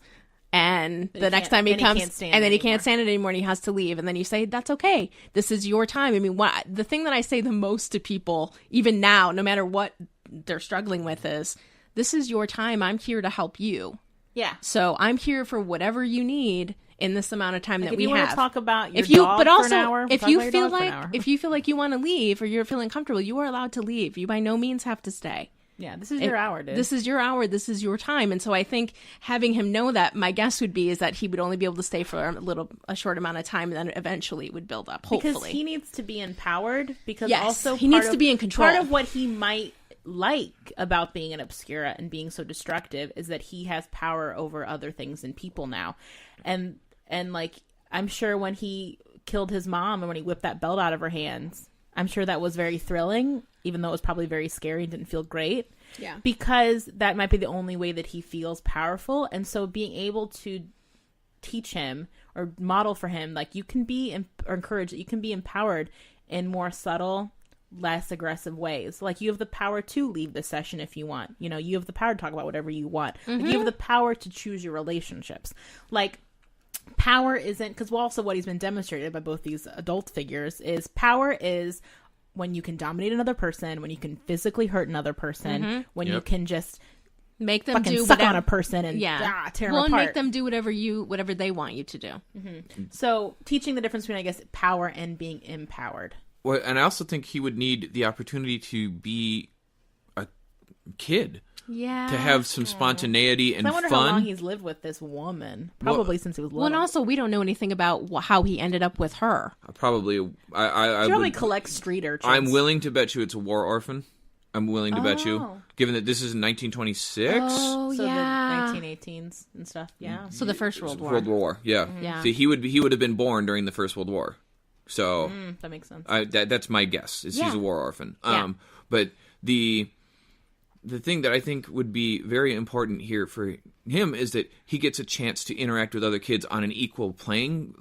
And the next time he comes, and then he can't stand it anymore and he has to leave. And then you say, that's okay. This is your time. I mean, the thing that I say the most to people, even now, no matter what they're struggling with, is this is your time. I'm here to help you. Yeah. So I'm here for whatever you need in this amount of time that we have. If you want to talk about your dog for an hour, if you feel like you want to leave or you're feeling comfortable, you are allowed to leave. You by no means have to stay. Yeah, this is your hour, dude. This is your hour. This is your time. And so I think having him know that, my guess would be is that he would only be able to stay for a short amount of time, and then eventually it would build up, hopefully. Because he needs to be empowered, because yes, also he needs to be in control. Part of what he might like about being an obscura and being so destructive is that he has power over other things and people now. And like, I'm sure when he killed his mom and when he whipped that belt out of her hands, I'm sure that was very thrilling, even though it was probably very scary and didn't feel great. Yeah. Because that might be the only way that he feels powerful. And so being able to teach him or model for him, like, you can be, or encourage that you can be empowered in more subtle, less aggressive ways. Like, you have the power to leave the session if you want. You know, you have the power to talk about whatever you want. Mm-hmm. Like, you have the power to choose your relationships. Like, power isn't, because also what he's been demonstrated by both these adult figures is power is when you can dominate another person, when you can physically hurt another person, when you can just make them do suck on a person and tear them apart. Make them do whatever they want you to do. Mm-hmm. So teaching the difference between, I guess, power and being empowered. Well, and I also think he would need the opportunity to be a kid. Yeah. To have some spontaneity and fun. I wonder how long he's lived with this woman. Probably since he was little. Well, and also, we don't know anything about how he ended up with her. Probably. She probably collects street urchins. I'm willing to bet you it's a war orphan. I'm willing to bet you. Given that this is in 1926. Oh, so yeah. the 1918s and stuff, yeah. So the First World War. World War, yeah. Yeah. See, he would have been born during the First World War. So that makes sense. That's my guess. He's a war orphan. Yeah. But the thing that I think would be very important here for him is that he gets a chance to interact with other kids on an equal plane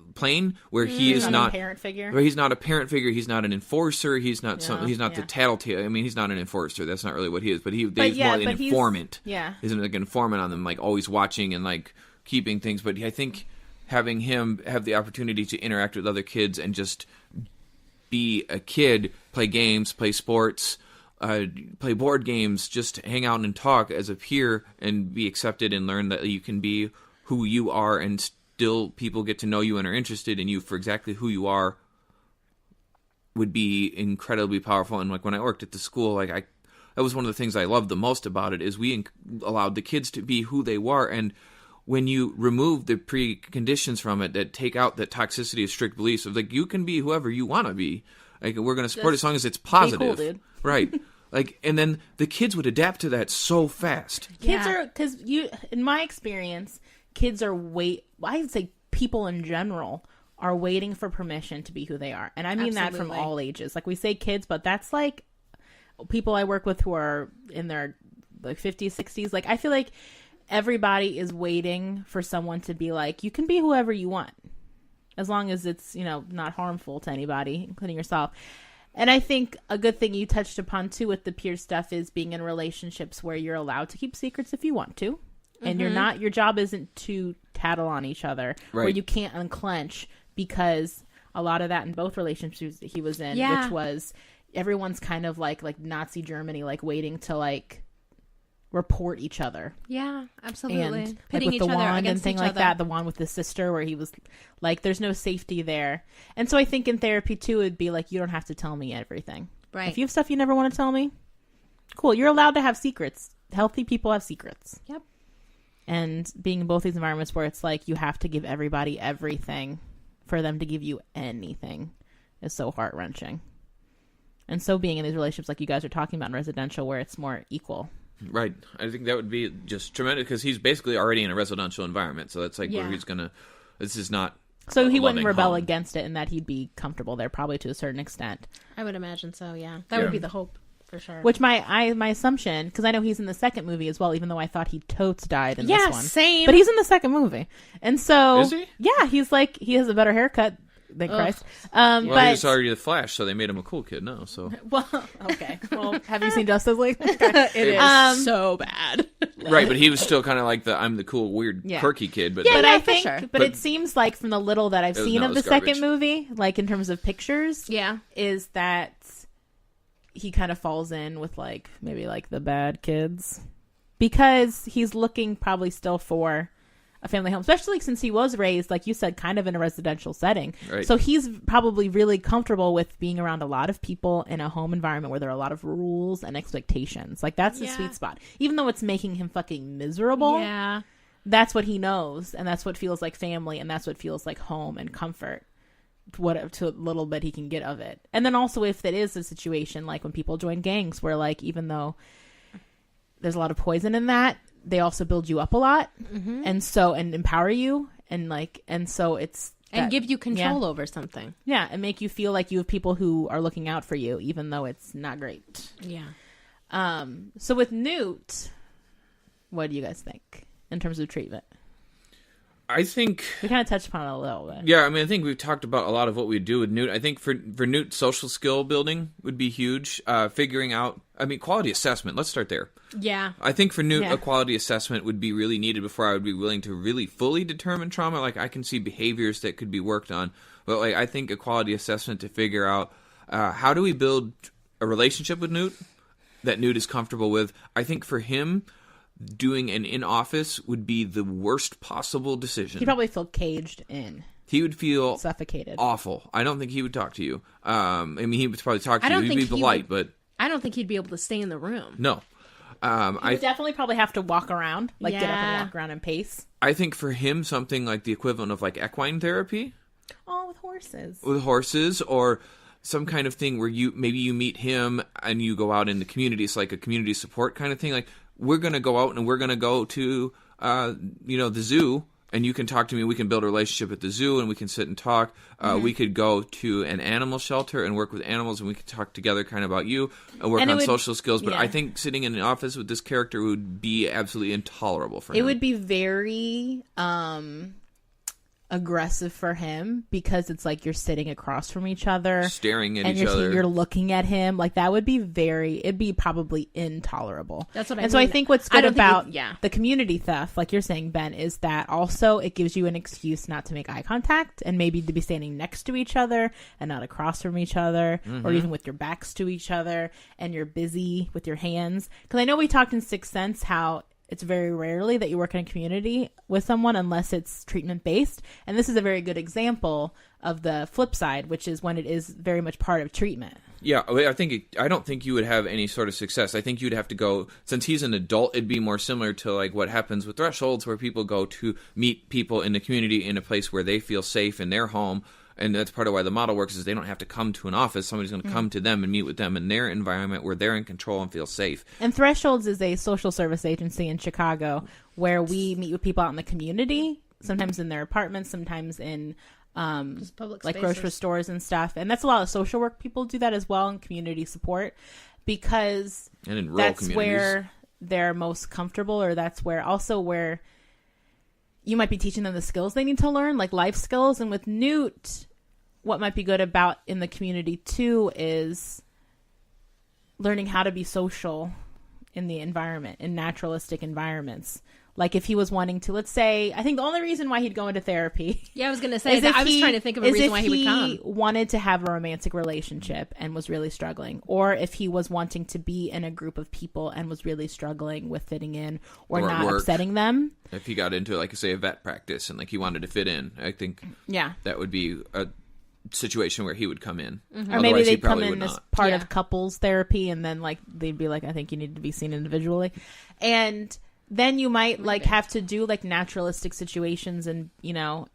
where he is not a parent figure. Where he's not a parent figure. He's not an enforcer. He's not the tattletale. I mean, he's not an enforcer. That's not really what he is. But he's more an informant. Yeah, he's like an informant on them, like always watching and like keeping things. But I think having him have the opportunity to interact with other kids and just be a kid, play games, play sports. Play board games, just hang out and talk as a peer and be accepted and learn that you can be who you are and still people get to know you and are interested in you for exactly who you are would be incredibly powerful. And like when I worked at the school, like that was one of the things I loved the most about it is we allowed the kids to be who they were. And when you remove the preconditions from it that take out that toxicity of strict beliefs of like you can be whoever you want to be. Like we're going to support as long as it's positive. Be cool, dude. Right. Like, and then the kids would adapt to that so fast. Kids are, because in my experience, kids are I'd say people in general are waiting for permission to be who they are. And I mean that from all ages. Like, we say kids, but that's like people I work with who are in their like 50s, 60s. Like, I feel like everybody is waiting for someone to be like, you can be whoever you want, as long as it's, not harmful to anybody, including yourself. And I think a good thing you touched upon too with the peer stuff is being in relationships where you're allowed to keep secrets if you want to. And you're not, your job isn't to tattle on each other, where you can't unclench, because a lot of that in both relationships he was in, which was everyone's kind of like Nazi Germany, like waiting to like report each other. Yeah, absolutely. And pitting like with each the other wand against and thing each like other. that, the one with the sister where he was like, there's no safety there. And so I think in therapy too, it'd be like, you don't have to tell me everything. Right. If you have stuff you never want to tell me, cool. You're allowed to have secrets. Healthy people have secrets. Yep. And being in both these environments where it's like you have to give everybody everything for them to give you anything is so heart-wrenching. And so being in these relationships like you guys are talking about in residential, where it's more equal. Right. I think that would be just tremendous, because he's basically already in a residential environment. So that's like where he's going to, this is not. So he wouldn't rebel home. against it, and that he'd be comfortable there probably to a certain extent. I would imagine so, yeah. That would be the hope, for sure. Which my assumption, because I know he's in the second movie as well, even though I thought he totes died in this one. Same. But he's in the second movie. And so. Is he? Yeah, he's like, he has a better haircut than Christ. Well, but he was already the Flash, so they made him a cool kid now. So well, okay. Well, have you seen Justice League? it is so bad. right, but he was still kind of like I'm the cool, weird, quirky kid. But But I for think, sure. but it seems like from the little that I've seen of the second movie, like in terms of pictures, is that he kind of falls in with like maybe like the bad kids, because he's looking probably still for a family home, especially since he was raised, like you said, kind of in a residential setting. Right. So he's probably really comfortable with being around a lot of people in a home environment where there are a lot of rules and expectations. Like, that's the sweet spot. Even though it's making him fucking miserable, that's what he knows, and that's what feels like family, and that's what feels like home and comfort. What to a little bit he can get of it. And then also, if it is a situation like when people join gangs, where like, even though there's a lot of poison in that, they also build you up a lot, and empower you, and so it's and give you control over something. Yeah, and make you feel like you have people who are looking out for you, even though it's not great. Yeah. So with Newt, what do you guys think in terms of treatment? I think we kind of touched upon it a little bit. Yeah, I mean, I think we've talked about a lot of what we do with Newt. I think for Newt, social skill building would be huge. Figuring out, quality assessment. Let's start there. Yeah. I think for Newt, a quality assessment would be really needed before I would be willing to really fully determine trauma. Like, I can see behaviors that could be worked on, but like, I think a quality assessment to figure out how do we build a relationship with Newt that Newt is comfortable with. I think for him, doing an in-office would be the worst possible decision. He'd probably feel caged in. He would feel suffocated. Awful. I don't think he would talk to you. He would probably talk to you. He'd be polite, but I don't think he'd be able to stay in the room. No. He would definitely probably have to walk around, get up and walk around and pace. I think for him, something like the equivalent of like equine therapy. Oh, with horses. With horses, or some kind of thing where you meet him and you go out in the community. It's like a community support kind of thing. Like, we're going to go out and we're going to go to, the zoo, and you can talk to me. We can build a relationship at the zoo, and we can sit and talk. We could go to an animal shelter and work with animals, and we could talk together kind of about you and work on social skills. But I think sitting in an office with this character would be absolutely intolerable for him. It would be very aggressive for him, because it's like you're sitting across from each other, staring at each other. You're looking at him. Like, that would be it'd be probably intolerable. That's what I mean. And so I think what's good about the community stuff, like you're saying, Ben, is that also it gives you an excuse not to make eye contact, and maybe to be standing next to each other and not across from each other, or even with your backs to each other, and you're busy with your hands. Because I know we talked in Sixth Sense how it's very rarely that you work in a community with someone unless it's treatment-based. And this is a very good example of the flip side, which is when it is very much part of treatment. Yeah, I don't think you would have any sort of success. I think you'd have to go, since he's an adult, it'd be more similar to like what happens with Thresholds, where people go to meet people in the community in a place where they feel safe in their home, And that's part of why the model works is they don't have to come to an office. Somebody's going to come to them and meet with them in their environment where they're in control and feel safe. And Thresholds is a social service agency in Chicago where we meet with people out in the community, sometimes in their apartments, sometimes in just public like spaces. grocery stores and stuff. And that's a lot of social work people do that as well, and community support, because And in rural that's communities. where they're most comfortable, or that's where also where you might be teaching them the skills they need to learn, like life skills. And with Newt, what might be good about in the community too is learning how to be social in the environment, in naturalistic environments. Like if he was wanting to, let's say, I think the only reason why he'd go into therapy. Yeah, I was going to say that. I was trying to think of a reason why he would come. If he wanted to have a romantic relationship and was really struggling, or if he was wanting to be in a group of people and was really struggling with fitting in or Or at not work. upsetting them. If he got into, like, say, a vet practice and, like, he wanted to fit in, I think that would be a situation where he would come in. Or maybe Otherwise, he they'd come probably in would as not. part of couples therapy, and then like they'd be like, I think you need to be seen individually. And then you might like have to do like naturalistic situations, and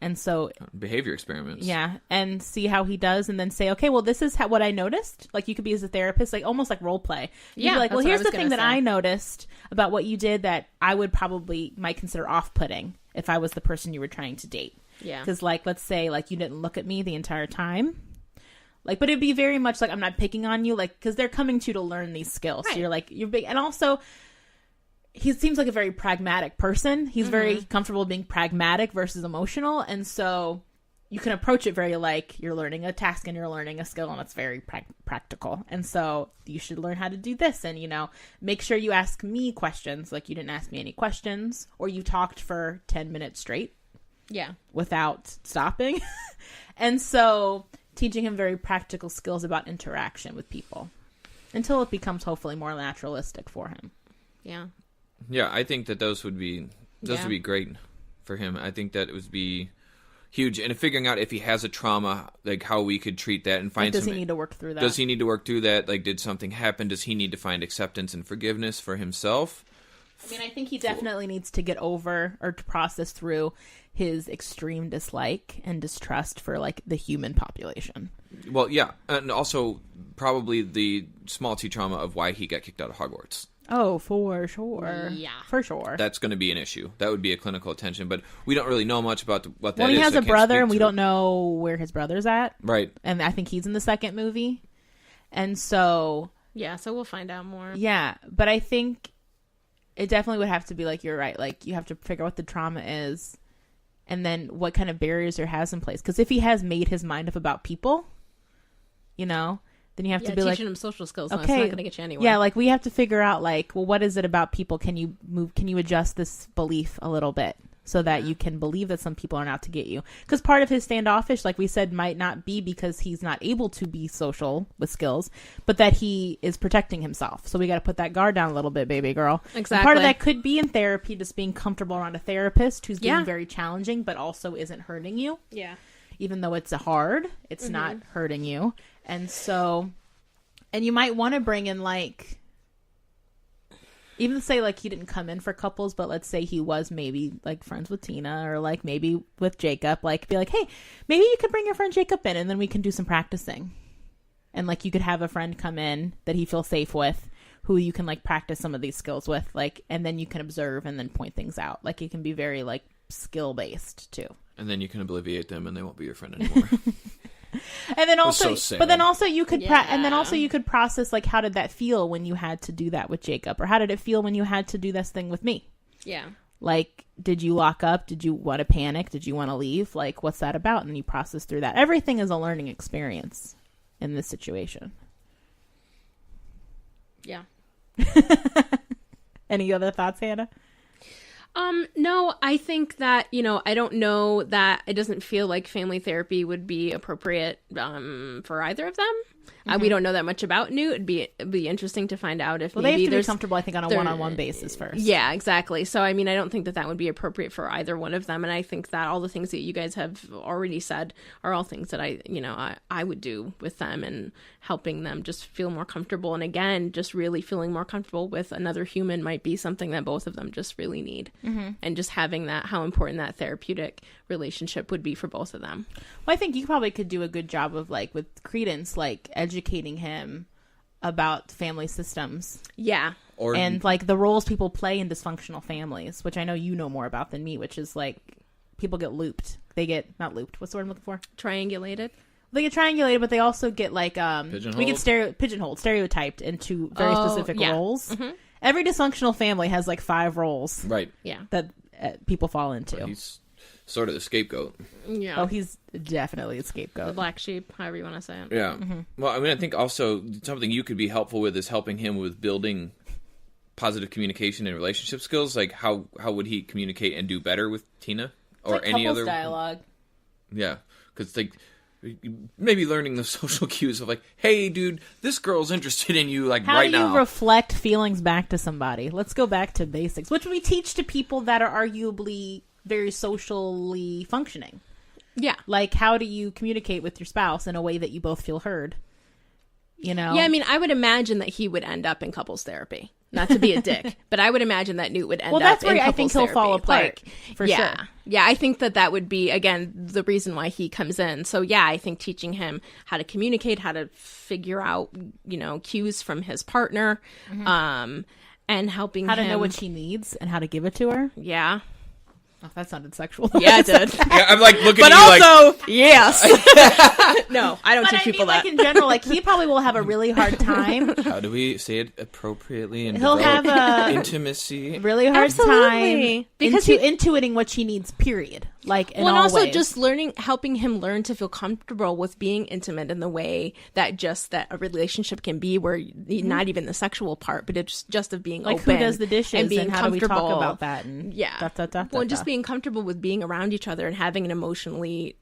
and so Behavior experiments. yeah, and see how he does, and then say, okay, well, this is what I noticed. Like you could be as a therapist, like almost like role play. You'd Yeah, be like, that's well, what I here's was the thing gonna that say. I noticed about what you did that I would probably might consider off-putting if I was the person you were trying to date. Yeah. Because like, let's say like you didn't look at me the entire time. Like, but it'd be very much like, I'm not picking on you, like, because they're coming to you to learn these skills. Right. So you're like, you're big. And also, he seems like a very pragmatic person. He's very comfortable being pragmatic versus emotional. And so you can approach it very like you're learning a task and you're learning a skill, and it's very practical. And so you should learn how to do this. And, make sure you ask me questions. Like, you didn't ask me any questions, or you talked for 10 minutes straight. Yeah. Without stopping. And so teaching him very practical skills about interaction with people until it becomes hopefully more naturalistic for him. Yeah. Yeah, I think that those would be great for him. I think that it would be huge. And figuring out if he has a trauma, like how we could treat that and find Does he need to work through that? Does he need to work through that? Like, did something happen? Does he need to find acceptance and forgiveness for himself? I mean, I think he definitely needs to get over or to process through his extreme dislike and distrust for like the human population. Well, yeah. And also probably the small t trauma of why he got kicked out of Hogwarts. Oh, for sure. Yeah. For sure. That's going to be an issue. That would be a clinical attention, but we don't really know much about what that is. Well, he has so a I can't brother, speak and we to don't it. know where his brother's at. Right. And I think he's in the second movie. And so... Yeah, so we'll find out more. Yeah, but I think it definitely would have to be like, you're right, like you have to figure out what the trauma is and then what kind of barriers there has in place. Because if he has made his mind up about people, then you have to be like, teaching him social skills. okay, It's not going to get you anywhere. yeah, like we have to figure out like, well, what is it about people? Can you adjust this belief a little bit so that you can believe that some people are out to get you? Because part of his standoffish, like we said, might not be because he's not able to be social with skills, but that he is protecting himself. So we got to put that guard down a little bit, baby girl. Exactly. And part of that could be in therapy, just being comfortable around a therapist who's being Yeah. very challenging, but also isn't hurting you. Yeah. Even though it's hard, it's not hurting you. And so, and you might want to bring in like, even say like he didn't come in for couples, but let's say he was maybe like friends with Tina or like maybe with Jacob, like be like, hey, maybe you could bring your friend Jacob in and then we can do some practicing. And like you could have a friend come in that he feels safe with, who you can like practice some of these skills with, like, and then you can observe and then point things out. Like it can be very like skill based too. And then you can obliviate them and they won't be your friend anymore. And then also, so sad. but then also you could, and then Yeah. also you could process like, how did that feel when you had to do that with Jacob, or how did it feel when you had to do this thing with me? Yeah. Like, did you lock up? Did you want to panic? Did you want to leave? Like, what's that about? And you process through that. Everything is a learning experience in this situation. Yeah. Any other thoughts, Hannah? No, I think that, I don't know that it doesn't feel like family therapy would be appropriate, for either of them. We don't know that much about Newt. It'd be interesting to find out if they maybe have to be comfortable, I think, on a one-on-one basis first. Yeah, exactly. So, I mean, I don't think that would be appropriate for either one of them. And I think that all the things that you guys have already said are all things that I would do with them, and helping them just feel more comfortable. And again, just really feeling more comfortable with another human might be something that both of them just really need. And just having that, how important that therapeutic relationship would be for both of them. Well, I think you probably could do a good job of, like, with Creedence, like, educating him about family systems. Yeah. And, like, the roles people play in dysfunctional families, which I know you know more about than me, which is, like, people get looped. They get, not looped, what's the word I'm looking for? Triangulated. They get triangulated, but they also get, like, pigeonholed, stereotyped into very specific roles. Every dysfunctional family has, like, 5 roles. Right. Yeah. That people fall into. But he's sort of the scapegoat. Yeah. Oh, he's definitely a scapegoat. The black sheep, however you want to say it. Yeah. Well, I mean, I think also something you could be helpful with is helping him with building positive communication and relationship skills. Like, how would he communicate and do better with Tina or like any other dialogue? Yeah, because like maybe learning the social cues of like, hey, dude, this girl's interested in you, like, right now. How do you reflect feelings back to somebody? Let's go back to basics, which we teach to people that are arguably very socially functioning. Yeah. Like, how do you communicate with your spouse in a way that you both feel heard? You know? Yeah, I mean, I would imagine that he would end up in couples therapy. Not to be a dick, but I would imagine that Newt would end up in couples therapy. Well, that's where I think he'll fall apart, for sure. Yeah, I think that would be, again, the reason why he comes in. So, yeah, I think teaching him how to communicate, how to figure out, cues from his partner, and helping him... How to know what she needs and how to give it to her. Yeah. Oh, that sounded sexual. Yeah, it did. Yeah, I'm like looking but at you also, like... yes. No, I don't teach people that. Like, in general, like, he probably will have a really hard time. How do we say it appropriately and he'll have a intimacy? Really hard time because intuiting what she needs, period. Like, in all and also ways. Just helping him learn to feel comfortable with being intimate in the way that a relationship can be, where not even the sexual part, but it's just of being like open. Who does the dishes and being and how comfortable. do we talk about that? And just being comfortable with being around each other and having an emotionally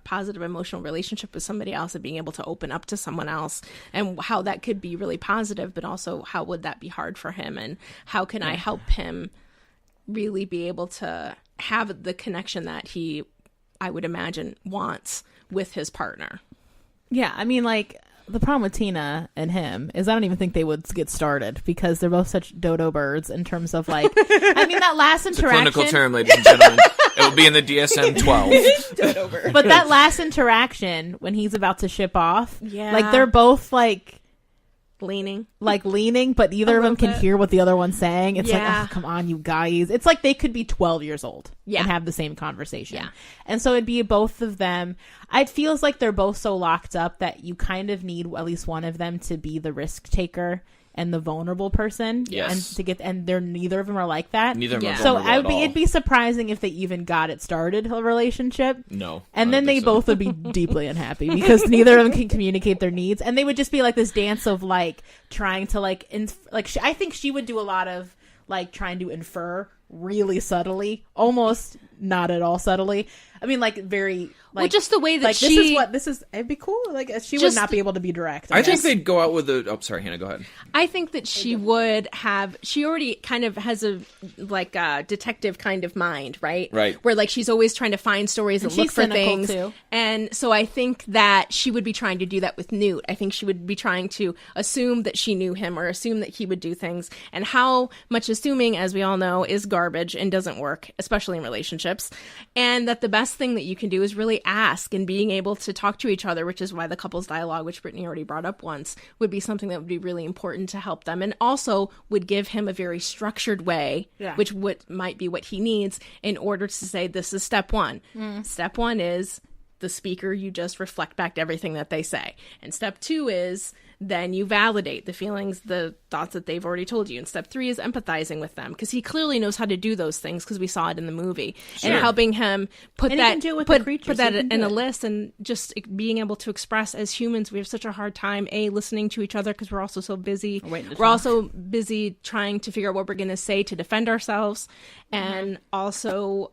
positive emotional relationship with somebody else, and being able to open up to someone else, and how that could be really positive, but also how would that be hard for him, and how can I help him really be able to have the connection that I would imagine, wants with his partner. Yeah, I mean, like, the problem with Tina and him is I don't even think they would get started, because they're both such dodo birds in terms of, like, I mean, that last interaction. It's a clinical term, ladies and gentlemen. It will be in the DSM-12. Dodo bird. But that last interaction when he's about to ship off, like, they're both leaning, but neither of them can hear what the other one's saying. It's like, oh, come on, you guys. It's like they could be 12 years old and have the same conversation. Yeah. And so it'd be both of them. It feels like they're both so locked up that you kind of need at least one of them to be the risk taker and the vulnerable person. Yes. And neither of them are like that. Neither of them are So vulnerable at all. It'd be surprising if they even got it started, a relationship. No. And then they both would be deeply unhappy because neither of them can communicate their needs. And they would just be like this dance of, like, trying to, like, I think she would do a lot of, like, trying to infer really subtly, almost not at all subtly. I mean, like, very, like, well, just the way that it'd be cool. Like, she would not be able to be direct. I think they'd go out with sorry, Hannah, go ahead. I think that she already kind of has a detective kind of mind, right? Right. Where, like, she's always trying to find stories and look for things. Too. And so I think that she would be trying to do that with Newt. I think she would be trying to assume that she knew him, or assume that he would do things. And how much assuming, as we all know, is garbage and doesn't work, especially in relationships. And that the best thing that you can do is really ask, and being able to talk to each other, which is why the couples dialogue, which Brittany already brought up once, would be something that would be really important to help them, and also would give him a very structured way, which might be what he needs in order to say, this is step one. Step one is the speaker, you just reflect back to everything that they say. And step two is then you validate the feelings, the thoughts that they've already told you. And step three is empathizing with them, because he clearly knows how to do those things, because we saw it in the movie. Sure. And helping him put that in a list, and just being able to express, as humans, we have such a hard time listening to each other, because we're also so busy. We're also busy trying to figure out what we're going to say to defend ourselves, and also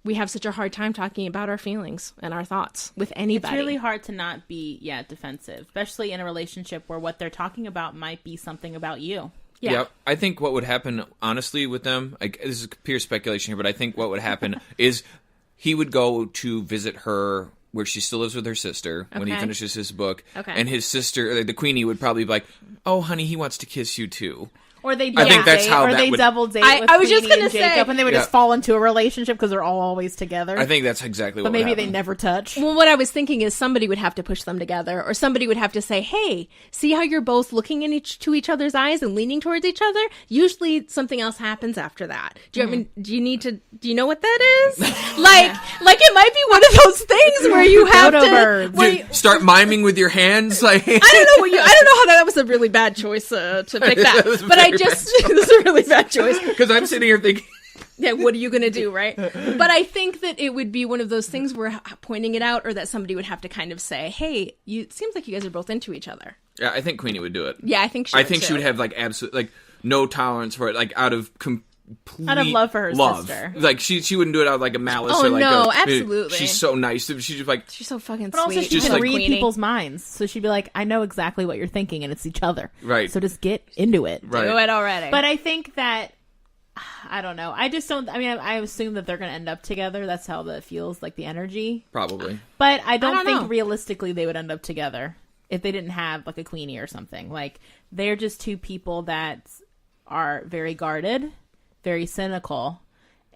we have such a hard time talking about our feelings and our thoughts with anybody. It's really hard to not be, defensive, especially in a relationship where what they're talking about might be something about you. Yeah. I think what would happen, honestly, with them, like, this is pure speculation here, but I think what would happen is he would go to visit her where she still lives with her sister when he finishes his book. Okay. And his sister, the Queenie, would probably be like, oh, honey, he wants to kiss you too. Or they I think that's how or that they would... double date with I was just Queenie gonna and Jacob, say- and they would just fall into a relationship because they're all always together. I think that's exactly what but would maybe happen. they never touch. Well, what I was thinking is somebody would have to push them together, or somebody would have to say, hey, see how you're both looking in to each other's eyes and leaning towards each other? Usually something else happens after that. Do you know what that is? like it might be one of those things where you have Dodo to birds. where Dude, start miming with your hands, like... I don't know how that was a really bad choice to pick that. was a But I very just it was a really bad choice. Because I'm sitting here thinking... Yeah, what are you going to do, right? But I think that it would be one of those things where pointing it out, or that somebody would have to kind of say, hey, it seems like you guys are both into each other. Yeah, I think Queenie would do it. Yeah, I think she would she would have, like, absolute, like, no tolerance for it, like, out of complete love for her sister. Like, she wouldn't do it out of, like, a malice Oh, or, like, no, a... absolutely. She's so nice. She's just, like... She's so fucking But also sweet. she Just can like read Queenie. people's minds. So she'd be like, I know exactly what you're thinking, and it's each other. Right. So just get into it. Right. Do it already. But I think that... I don't know. I just don't... I mean, I assume that they're going to end up together. That's how that feels, like the energy. Probably. But I don't think know. realistically they would end up together if they didn't have, like, a Queenie or something. Like, they're just two people that are very guarded, very cynical,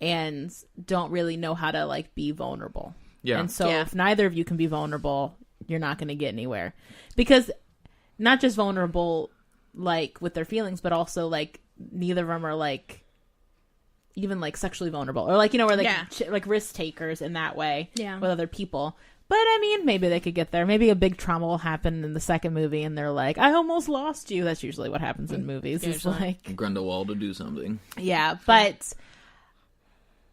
and don't really know how to, like, be vulnerable. Yeah. And so Yeah. if neither of you can be vulnerable, you're not going to get anywhere. Because not just vulnerable, like, with their feelings, but also, like, neither of them are, like, even, like, sexually vulnerable. Or, like, you know, we're, like, like risk takers in that way with other people. But, I mean, maybe they could get there. Maybe a big trauma will happen in the second movie, and they're like, I almost lost you. That's usually what happens in movies. It's like... Grindelwald to do something. Yeah, but...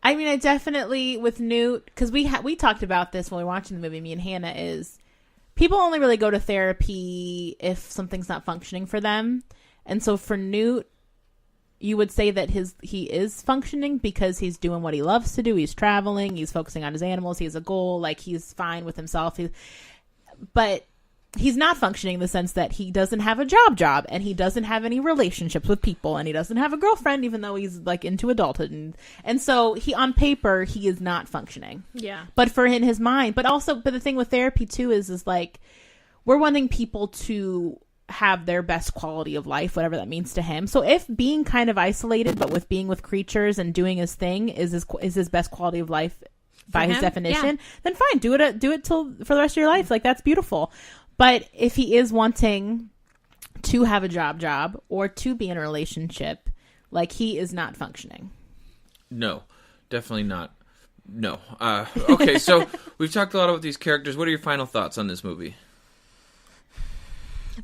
I mean, I definitely, with Newt... Because we talked about this when we were watching the movie, me and Hannah, is... People only really go to therapy if something's not functioning for them. And so for Newt, you would say that he is functioning because he's doing what he loves to do. He's traveling. He's focusing on his animals. He has a goal. Like, he's fine with himself. But he's not functioning in the sense that he doesn't have a job, and he doesn't have any relationships with people, and he doesn't have a girlfriend, even though he's, like, into adulthood. And so on paper, he is not functioning. Yeah. But for in his mind, but the thing with therapy too is like, we're wanting people to have their best quality of life, whatever that means to him. So if being kind of isolated, but with being with creatures and doing his thing is his best quality of life by his definition, then fine, do it till for the rest of your life. Like, that's beautiful. But if he is wanting to have a job or to be in a relationship, like, he is not functioning. No, definitely not. No. Okay, so we've talked a lot about these characters. What are your final thoughts on this movie?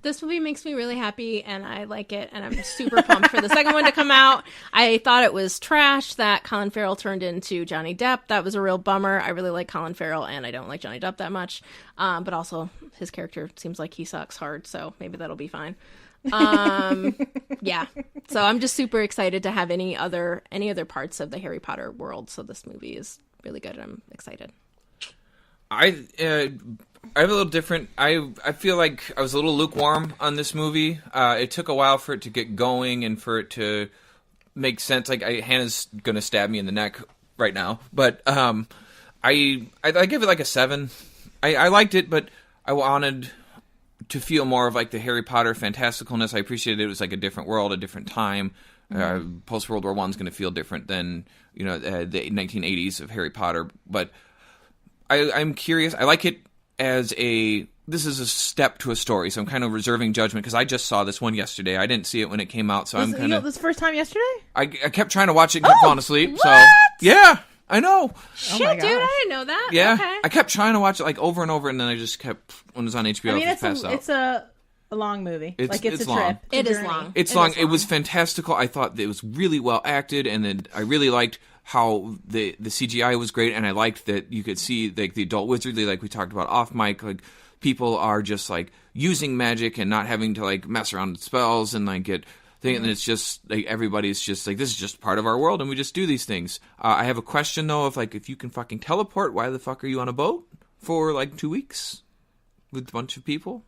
This movie makes me really happy, and I like it, and I'm super pumped for the second one to come out. I thought it was trash that Colin Farrell turned into Johnny Depp. That was a real bummer. I really like Colin Farrell, and I don't like Johnny Depp that much. But also, his character seems like he sucks hard, so maybe that'll be fine. Yeah. So I'm just super excited to have any other parts of the Harry Potter world. So this movie is really good, and I'm excited. I have a little different. I feel like I was a little lukewarm on this movie. It took a while for it to get going and for it to make sense. Like, Hannah's gonna stab me in the neck right now, but I give it like a 7. I liked it, but I wanted to feel more of, like, the Harry Potter fantasticalness. I appreciated it was like a different world, a different time. Post World War I is going to feel different than the 1980s of Harry Potter, but I'm curious. I like it as this is a step to a story, so I'm kind of reserving judgment because I just saw this one yesterday. I didn't see it when it came out, so I'm kind of... This first time yesterday? I kept trying to watch it and kept falling asleep. What? So yeah, I know. Shit, dude, I didn't know that. Yeah, Okay. I kept trying to watch it like over and over, and then I just kept, when it was on HBO, I mean, I just passed out. it's a long movie. It's a long. trip. It is journey. long. It's long. It was fantastical. I thought that it was really well acted, and then I really liked how the CGI was great, and I liked that you could see, like, the adult wizardry, like we talked about off mic, like, people are just, like, using magic and not having to, like, mess around with spells and, like, get And it's just like everybody's just like, this is just part of our world, and we just do these things. I have a question though, if you can fucking teleport, why the fuck are you on a boat for like 2 weeks with a bunch of people?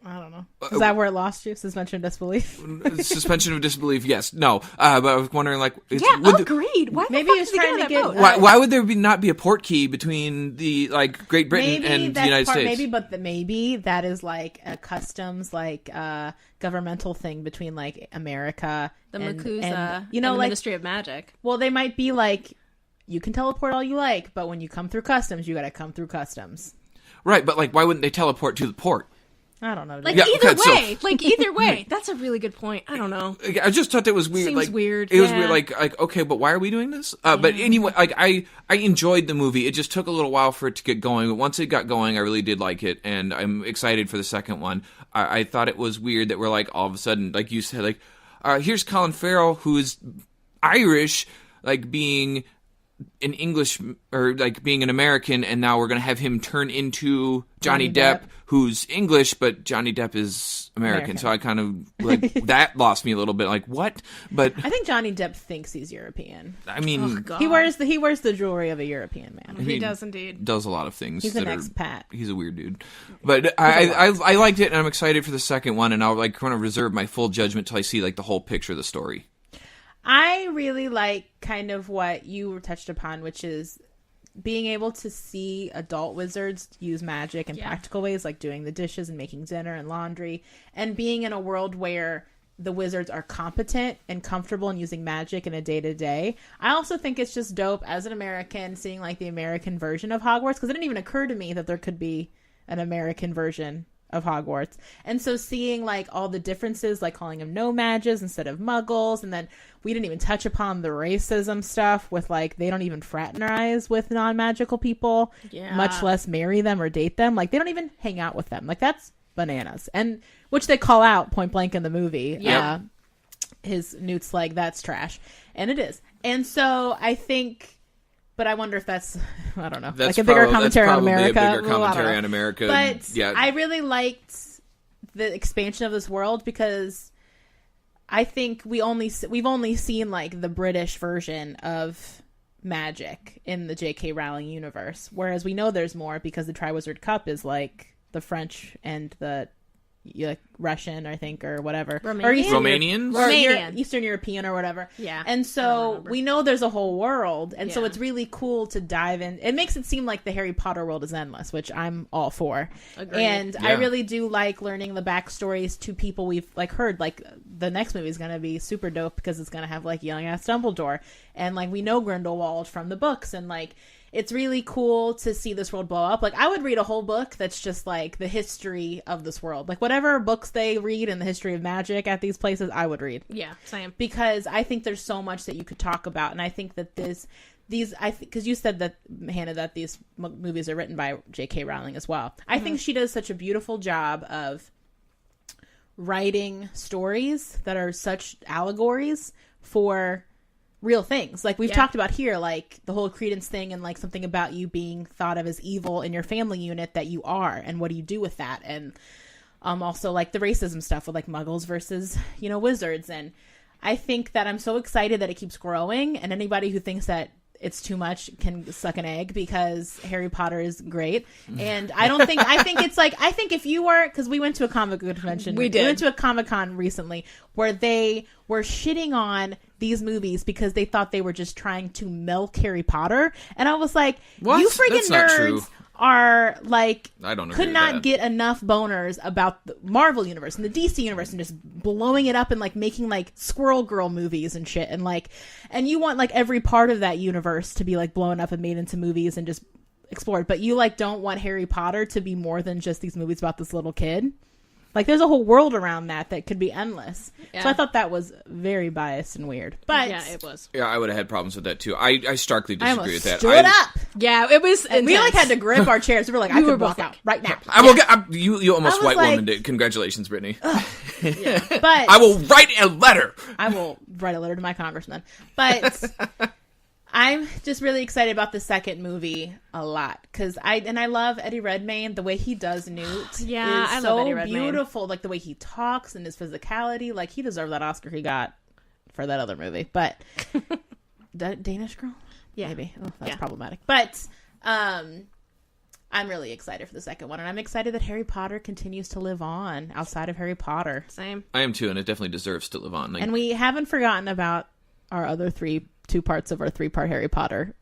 I don't know. Is that where it lost you? Suspension of disbelief? Suspension of disbelief, yes. No. But I was wondering, like... agreed. Why maybe he was trying to get... Why would there not be a port key between the, like, Great Britain and the United States? Maybe that is, like, a customs, like, governmental thing between, like, America the MACUSA and you know, and the like, Ministry of Magic. Well, they might be, like, you can teleport all you like, but when you come through customs, you gotta come through customs. Right, but, like, why wouldn't they teleport to the port? I don't know. Like, either way. That's a really good point. I don't know. I just thought that was weird. Seems weird. It was weird, like, okay, but why are we doing this? But anyway, like, I enjoyed the movie. It just took a little while for it to get going. But once it got going, I really did like it. And I'm excited for the second one. I thought it was weird that we're, like, all of a sudden, like you said, like, here's Colin Farrell, who's Irish, like, being an English, or, like, being an American, and now we're going to have him turn into Johnny Depp, who's English, but Johnny Depp is American. So I kind of, like, that lost me a little bit. Like, what? But I think Johnny Depp thinks he's European. I mean, he wears the jewelry of a European man. He does indeed. Does a lot of things. He's an expat. He's a weird dude. But I liked it, and I'm excited for the second one, and I'll, like, kind of reserve my full judgment till I see, like, the whole picture of the story. I really like kind of what you touched upon, which is being able to see adult wizards use magic in practical ways, like doing the dishes and making dinner and laundry, and being in a world where the wizards are competent and comfortable in using magic in a day-to-day. I also think it's just dope as an American seeing, like, the American version of Hogwarts, because it didn't even occur to me that there could be an American version of Hogwarts. And so seeing, like, all the differences, like calling them no-mages instead of muggles, and then we didn't even touch upon the racism stuff with, like, they don't even fraternize with non-magical people, much less marry them or date them. Like, they don't even hang out with them. Like, that's bananas. And which they call out point blank in the movie. Yeah. His Newt's like, that's trash. And it is. And so I think... But I wonder if that's, I don't know, that's like a bigger commentary on America. A bigger commentary on America. But I really liked the expansion of this world because I think we've only seen, like, the British version of magic in the J.K. Rowling universe, whereas we know there's more because the Triwizard Cup is, like, the French and the, like, Russian, I think, or whatever. Romanians? Or Eastern European or whatever. Yeah. And so we know there's a whole world. And so it's really cool to dive in. It makes it seem like the Harry Potter world is endless, which I'm all for. Agreed. And I really do like learning the backstories to people we've, like, heard. Like, the next movie is going to be super dope because it's going to have, like, young-ass Dumbledore. And, like, we know Grindelwald from the books. And, like, it's really cool to see this world blow up. Like, I would read a whole book that's just, like, the history of this world. Like, whatever books they read in the history of magic at these places, I would read. Yeah, same. Because I think there's so much that you could talk about. And I think that because you said that, Hannah, that these movies are written by J.K. Rowling as well. I think she does such a beautiful job of writing stories that are such allegories for real things. Like we've talked about here, like the whole Creedence thing and, like, something about you being thought of as evil in your family unit that you are, and what do you do with that? And also, like, the racism stuff with, like, muggles versus, you know, wizards. And I think that I'm so excited that it keeps growing, and anybody who thinks that it's too much can suck an egg because Harry Potter is great. And I think it's like, I think if you were, because we went to a comic book convention. We went to a Comic-Con recently where they were shitting on these movies because they thought they were just trying to milk Harry Potter. And I was like, what? You freaking nerds are, like, could not get enough boners about the Marvel universe and the DC universe and just blowing it up and, like, making, like, Squirrel Girl movies and shit. And, like, and you want, like, every part of that universe to be, like, blown up and made into movies and just explored. But you, like, don't want Harry Potter to be more than just these movies about this little kid. Like, there's a whole world around that could be endless. Yeah. So I thought that was very biased and weird. But yeah, it was. Yeah, I would have had problems with that, too. I starkly disagree with that. Stood up! Yeah, it was intense. We, like, had to grip our chairs. We were like, I could walk out right now. I will get... You almost white womaned it. Congratulations, Brittany. Yeah. But I will write a letter. I will write a letter to my congressman. But... I'm just really excited about the second movie a lot because I love Eddie Redmayne. The way he does Newt is so beautiful. Like the way he talks and his physicality. Like he deserved that Oscar he got for that other movie. But that Danish Girl, maybe that's problematic. But I'm really excited for the second one, and I'm excited that Harry Potter continues to live on outside of Harry Potter. Same. I am too, and it definitely deserves to live on. And we haven't forgotten about our other two parts of our 3-part Harry Potter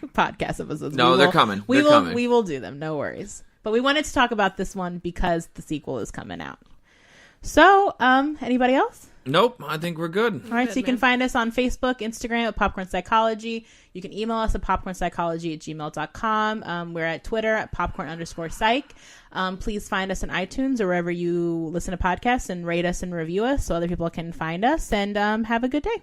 podcast episodes. No, they're coming. We will do them. No worries. But we wanted to talk about this one because the sequel is coming out. So, anybody else? Nope, I think we're good. All right, so you can find us on Facebook, Instagram at Popcorn Psychology. You can email us at popcornpsychology@gmail.com. We're at Twitter at popcorn_psych. Please find us on iTunes or wherever you listen to podcasts and rate us and review us so other people can find us. And have a good day.